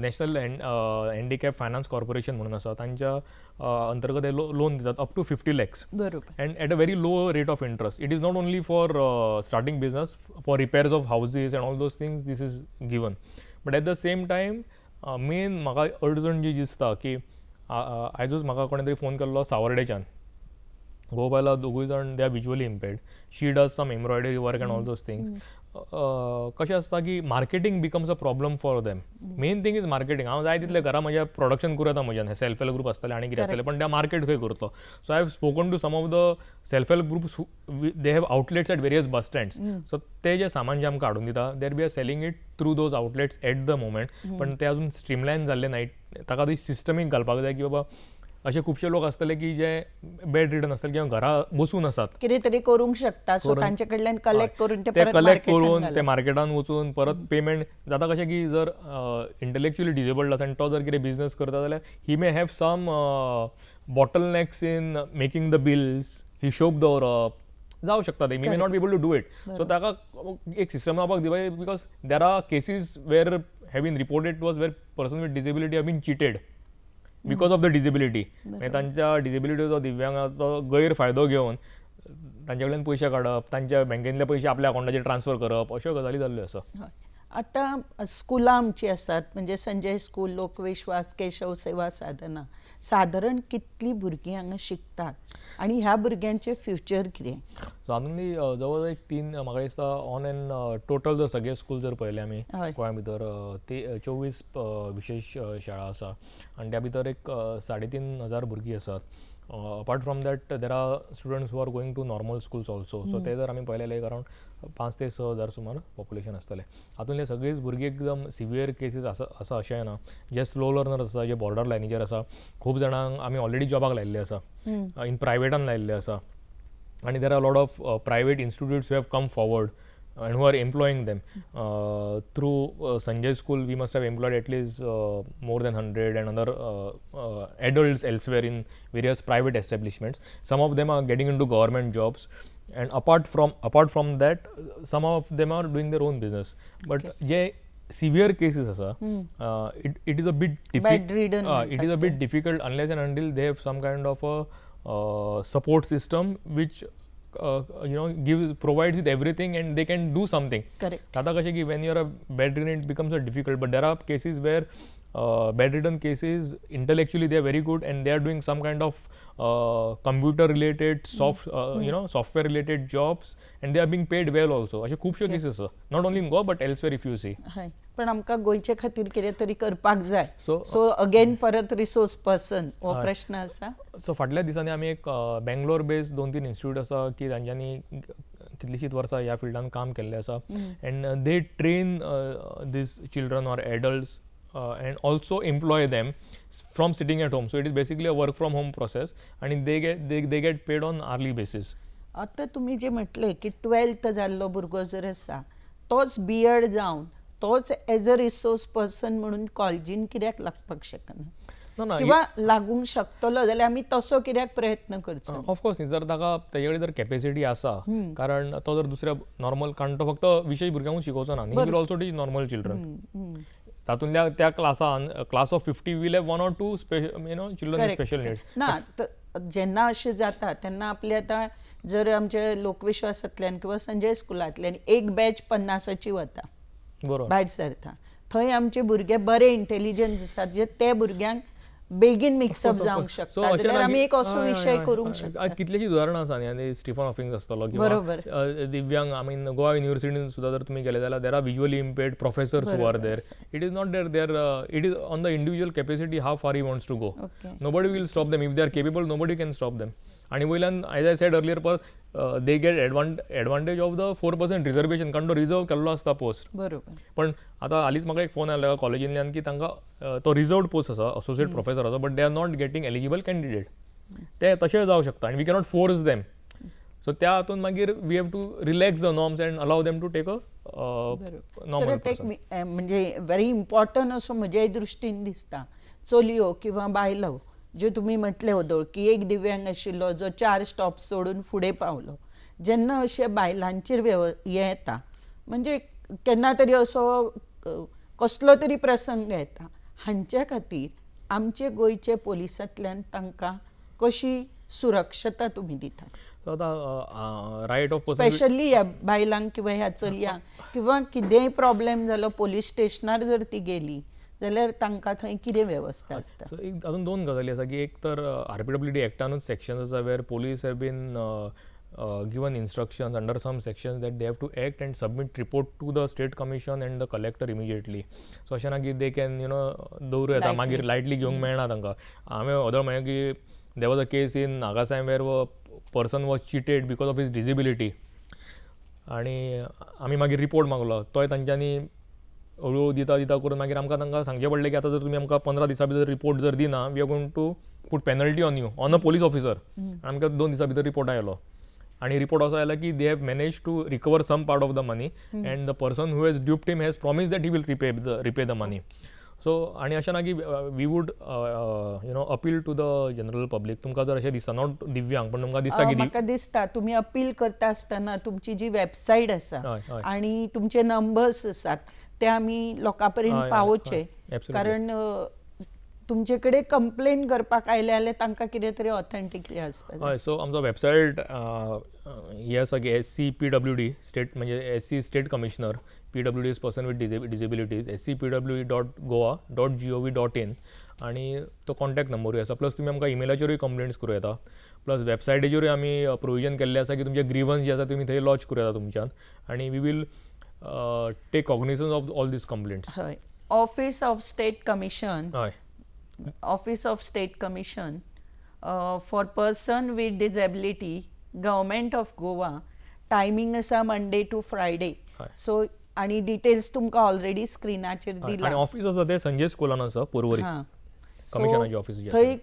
National handicap finance corporation म्हणून आसा, तांच्या अंतर्गत हे लोन दितात अप टू 50 lakhs. बरोबर. And at a very low rate of interest. It is not only for starting business, for repairs of houses and all those things this is given. But at the same time, main म्हाका अडचण जी दिसता की आयजूच म्हाका कोणे तरी फोन केल्लो सावर्डेच्यान. घोव बायला दोगूय जाण they are visually impaired. She does some embroidery work and all those things. कशें आसता की marketing becomes a problem for them. Main thing is marketing. हांव जाय तितले घरा म्हज्या प्रोडक्शन करूं येता म्हज्यान, सेल्फ हेल्प ग्रुप आसतले आनी कितें आसतलें, पण त्या मार्केट खंय करतलो. So I have spoken to some of the self help groups, they have outlets at various bus stands. So ते जे सामान जे आमकां हाडून दिता, there be are selling it through those outlets at the moment. पण ते अजून स्ट्रीमलायन जाल्ले नायत. ताका ती सिस्टमीक घालपाक जाय की बाबा असे खुबशे लोक आसतले की जे बेड रिडन आसतले किंवा घरा बसून आसात, कितें तरी करूंक शकता. सो तांचे कडल्यान कलेक्ट करून ते कलेक्ट करून ते मार्केटान वचून परत पेमेंट जाता. कशें की जर इंटलेक्च्युअली डिसेबल्ड आसा आनी तो जर कितें बिझनेस करता जाल्यार he may have some bottlenecks in making the bills, हिशोब दवरप जावं शकता. ते may not be able to do it. So ताका एक सिस्टम लावपाक दिवपाक, because there are cases where have been reported to us where person with disability have been cheated because of the disability. तांच्या डिसेबिलिटीचो, दिव्यांगाचो गैरफायदो घेवन तांचे कडल्यान पयशे काडप, तांच्या बँकेंतले पयशे आपल्या अकाउंटाचेर ट्रान्सफर करप, अश्यो गजाली जाल्ल्यो आसा. आतां स्कुलां आमची आसात, म्हणजे संजय स्कूल, लोकविश्वास, केशव सेवा साधना, सादारण कितलीं भुरगीं हांगा शिकतात आनी ह्या भुरग्यांचें फ्युचर कितें? सो हातूंतली जवळ एक 3 म्हाका दिसता ऑन एन टोटल जर सगळे स्कूल जर पळयले आमी गोंया भितर ते 24 विशेष शाळा आसा आनी त्या भितर एक 3,500 भुरगीं आसात. Apart from that there are students who are going to normal schools also. So ते जर आमी पळयले लायक अरावंड 5 ते 6 हजार सुमार पॉप्युलेशन आसतलें. हातूंतले सगळीच भुरगीं एकदम सिवियर केसीस आसा अशें ना. जे स्लो लर्नर्स आसा, जे बॉर्डर लायनीचेर आसा, खूब जाणांक आमी ऑलरेडी जॉबाक लायिल्ले आसा, इन प्रायवेटान लायिल्ले आसा. आनी there are lot of private institutes who have come forward and who are employing them. Through Sanjay School, we must have employed at least more than 100 and other adults elsewhere in various private establishments. Some of them are getting into government jobs, and apart from that, some of them are doing their own business. But je severe cases asa, it is a bit difficult. It is a bit difficult unless and until they have some kind of a support system which provides with everything and they can do something. Correct. Tata kashe ki when you are a bedridden, it becomes a difficult. But there are cases where bedridden cases, intellectually they are very good and they are doing some kind of computer related software related jobs and they are being paid well also. अशे खूबशे cases not only in Goa but elsewhere if you see. पण आमकां गोंयचे खातीर कितें तरी करपाक जाय. सो अगेन परत रिसोर्स पर्सन हो प्रश्न आसा. सो फाटल्या दिसांनी आमी एक बेंगलोर बेस्ड 2-3 इन्स्टिट्यूट आसा की तांच्यांनी कितलींशींच वर्सां ह्या फिल्डान काम केल्लें आसा and they train these children or adults and also employ them from sitting at home. So it is basically a work from home process and they get paid on hourly basis. आता तुम्ही जे म्हटले की 12th जाल्लो भुरगो जर आसा तोच बीएड जावन तोच एज अ रिसोर्स पर्सन म्हणून कॉलेजीन कित्याक लागपाक शकना किंवा लागूंक शकतलो जाल्यार आमी तसो कित्याक प्रयत्न करचो? ऑफकोर्स जर ताका तेजे कडेन जर कॅपेसिटी आसा, कारण तो जर दुसऱ्या नॉर्मल, कारण तो फक्त विशेष भुरग्यांकूच शिकोवचो ना, he will also teach normal children. तातूंतल्या त्या class of 50 will have 1 or 2 children with special needs. ना जेन्ना अशें जाता तेन्ना आपले आतां जर आमच्या लोकविश्वासांतल्यान किंवा संजय स्कुलांतल्यान एक बॅच 50ची वता, भायर सरता, थंय आमचे भुरगे बरे इंटेलिजंट आसात जे ते भुरग्यांक बेगीन मिक्सअप जावंक So, शकता अशें जाल्यार ना आमी की- एक असो हय, विशय हय, करूंक हय. शकता. कितलींशीं उदाहरणां आसा न्ही, आनी स्टिफन हॉकिंग आसतलो बरोबर. किंवा दिव्यांग आय मीन गोवा युनिवर्सिटीन सुद्दां जर तुमी गेले जाल्यार there are visually impaired professors who are बरोबर देर. आसा. It is not there it is on the individual capacity how far he wants to go. Okay. Nobody will stop them if they are capable. Nobody can stop them. आणि वयल्यान as I said earlier they get advantage of the 4% reservation, कारण तो रिजर्व केल्लो आसता पोस्ट. बरोबर. पण आता हालींच म्हाका एक फोन आयलो कॉलेजींतल्यान की तांकां तो रिजर्वड पोस्ट आसा असोसिएट प्रोफेसर आसा, but they are not getting eligible candidate. ते तशें जावं शकता आनी we cannot force them. So त्या हातून मागीर we have to relax the norms and allow them to take a normal sir एक म्हणजे व्हेरी इम्पॉर्टंट असो म्हज्याय दृश्टीन दिसता, चलयो किंवा बायलो जे तुम्ही म्हटले होतो की एक दिव्यांग आशिल्लो जो 4 स्टॉप सोडून फुडें पावलो, जेन्ना अशे बायलांचेर हे येता म्हणजे केन्ना तरी असो कसलो तरी प्रसंग येता, हांच्या खातीर आमचे गोंयचे पोलिसांतल्यान तांकां कशी सुरक्षता तुम्ही दितात? आता रायट ऑफ पर्सन स्पेशली ह्या बायलांक किंवा ह्या चलयांक किंवा कितेंय प्रॉब्लेम जालो पोलीस स्टेशनार जर ती गेली जाल्यार तांकां थंय कितें वेवस्था आसता? सो एक अजून 2 गजाली आसा की एक तर RPWD एक्टानूच सेक्शन्स आसा where police have been given instructions under some sections that they have to act and submit report to the state commission and the collector immediately. So अशें ना की they can दवरूं येता मागीर लायटली घेवंक मेळना तांकां. हांवें ऑर्डर म्हळें की there was a case in Nagasai where a person was cheated because of his disability. आनी आमी मागीर रिपोर्ट मागलो, तोय तांच्यांनी हळू दिता करून मागीर आमकां तांकां सांगचें पडलें की आतां जर तुमी आमकां 15 दिसां भितर रिपोर्ट जर दिना, we are going to put penalty on you on a police officer. आमकां 2 दिसां भितर रिपोर्ट आयलो आणि रिपोर्ट असो आयला की they have manage to recover some part of the money and the person who has duped him has promise that he will repay the money. So आणि अशें ना की we would appeal to the general public. तुमकां जर अशें दिसता, नॉट दिव्यांग, पण तुमकां दिसता की म्हाका दिसता तुम्ही अपील करता आसतना तुमची जी वेबसायट आसा हय, हय. आणि तुमचे नंबर्स आसात ते आमी लोकां हय, पर्यंत हय, पावोवचे, हय, absolutely. कारण तुमचे कडेन कंप्लेन करपाक आयले जाल्यार तांकां कितें तरी ऑथेंटीक आसपाक जाय. हय. सो आमचो वेबसायट हे आसा की SCPWD स्टेट म्हणजे SC state commissioner, PWD is person with disabilities, scpw.goa.gov.in आणि तो कॉन्टॅक्ट नंबरूय आसा. प्लस तुमी आमकां इमेलाचेरूय कंप्लेंट्स करूं येता. प्लस वेबसायटीचेरूय आमी प्रोविजन केल्लें आसा की तुमचे ग्रीवन्स जे आसा तुमी थंय लॉन्च करूं येता तुमच्यान, आणि we will take cognizance of all these complaints. हय. ऑफिस ऑफ स्टेट कमिशन, हय. Office of state commission for person with disability, government of Goa. Timing आसा मंडे टू फ्रायडे. हय. सो आणि डिटेल्स तुमकां ऑलरेडी स्क्रिनाचेर आणि दिला. ऑफिस आसा ते संजय स्कुलान आसा पर्वरी, हां. कमिशनाचें सो ऑफिस जे थंय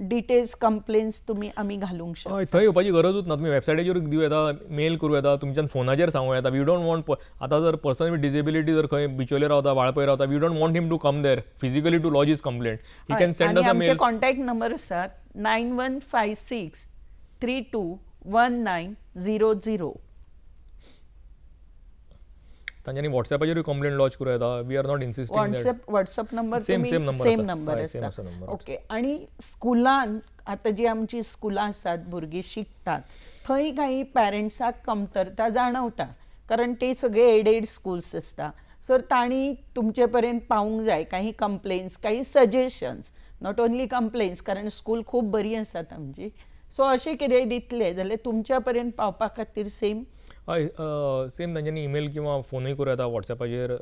डिटेल्स कंप्लेन्स तुमी आमी घालूंक शकता. हय. थंय येवपाची गरजूच ना. तुम्ही वेबसायटीचेर दिवं येता, मेल करूं येता, तुमच्यान फोनाचेर सांगूं येता. वी डोंट वॉन्ट आतां जर पर्सन विथ डिसेबिलिटी जर खंय बिचोले रावता, वाळपय रावता, we don't want him to come there physically to lodge his complaint. He can send आणि अस अ आमचे मेल. कॉन्टॅक्ट नंबर आसात 9156321900. तांच्यांनी व्हॉट्सॅपाचेरूय कंप्लेंट लॉन्च करूं येता. We are not insisting that. WhatsApp number Same number same आसा. नंबर हय, same आसा. आसा number. ओके. आणि स्कुलान आतां जी आमची स्कुलां आसात, भुरगीं शिकतात, थंय काही पॅरंट्साक कमतरता जाणवता, कारण ते सगळे एडेड स्कूल्स आसता. सर तांणी तुमचे पर्यंत पावूंक जाय काही कंप्लेन्स, काही सजेशन्स, नॉट ओन्ली कंप्लेन्स, कारण स्कूल खूब बरी आसात आमची. सो अशें कितें दितले जाल्यार तुमच्या पर्यंत पावपा खातीर सेम. हय. सेम तांच्यांनी ईमेल किंवा फोनूय करूं येता. व्हॉट्सॅपाचेर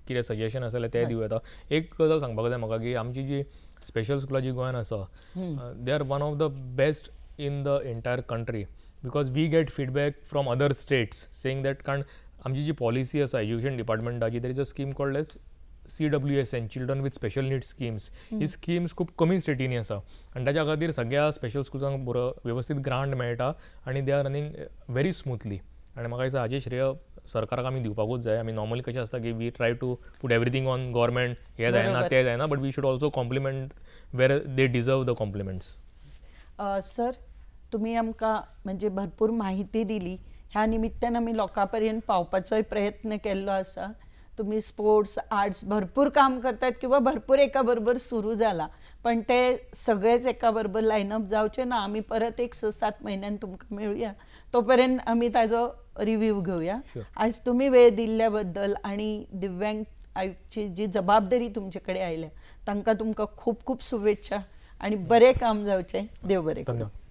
कितें सजेशन आसा जाल्यार ते दिवं येता. एक गजाल सांगपाक जाय म्हाका की आमची जी स्पेशल स्कुलां जी गोंयान आसा, they are one of the best in the entire country, because we get feedback from other states saying that, कारण आमची जी पॉलिसी आसा एज्युकेशन डिपार्टमेंटाची, there is a scheme called as CWSN, children with special needs schemes. ही स्किम्स खूब कमी स्टेटींनी आसा आनी ताच्या खातीर सगळ्या स्पेशल स्कुल्सांक बरो वेवस्थीत ग्रांट मेळटा आनी they are running very smoothly. आनी म्हाका दिसता हाजें श्रेय सरकाराक आमी दिवपाकूच जाय. आमी नॉर्मली कशें आसता की we try to put everything on government, हें जायना तें जायना, but we should also compliment where they deserve the compliments. Sir तुम्ही आमकां म्हणजे भरपूर माहिती दिली. ह्या निमित्तान आमी लोकां पर्यंत पावपाचोय प्रयत्न केल्लो आसा. तुम्ही स्पोर्ट्स, आर्ट्स भरपूर काम करतात किंवा भरपूर एका बरोबर सुरू झाला, पण ते सगळेच एका बरोबर लायनअप जावचे ना. आम्ही परत एक 6-7 महिन्यान तुमकां मेळुया, तोपर्यंत आमी ताजो रिव्ह्यू घेवया. आज तुम्ही वेळ दिल्ल्या बद्दल आणि दिव्यांग आयुक्तची जी जबाबदारी तुमचे कडेन आयल्या तांकां तुमकां खूब खूब शुभेच्छा. आणि बरे काम जावचे. देव बरे करूं. धन्यवाद.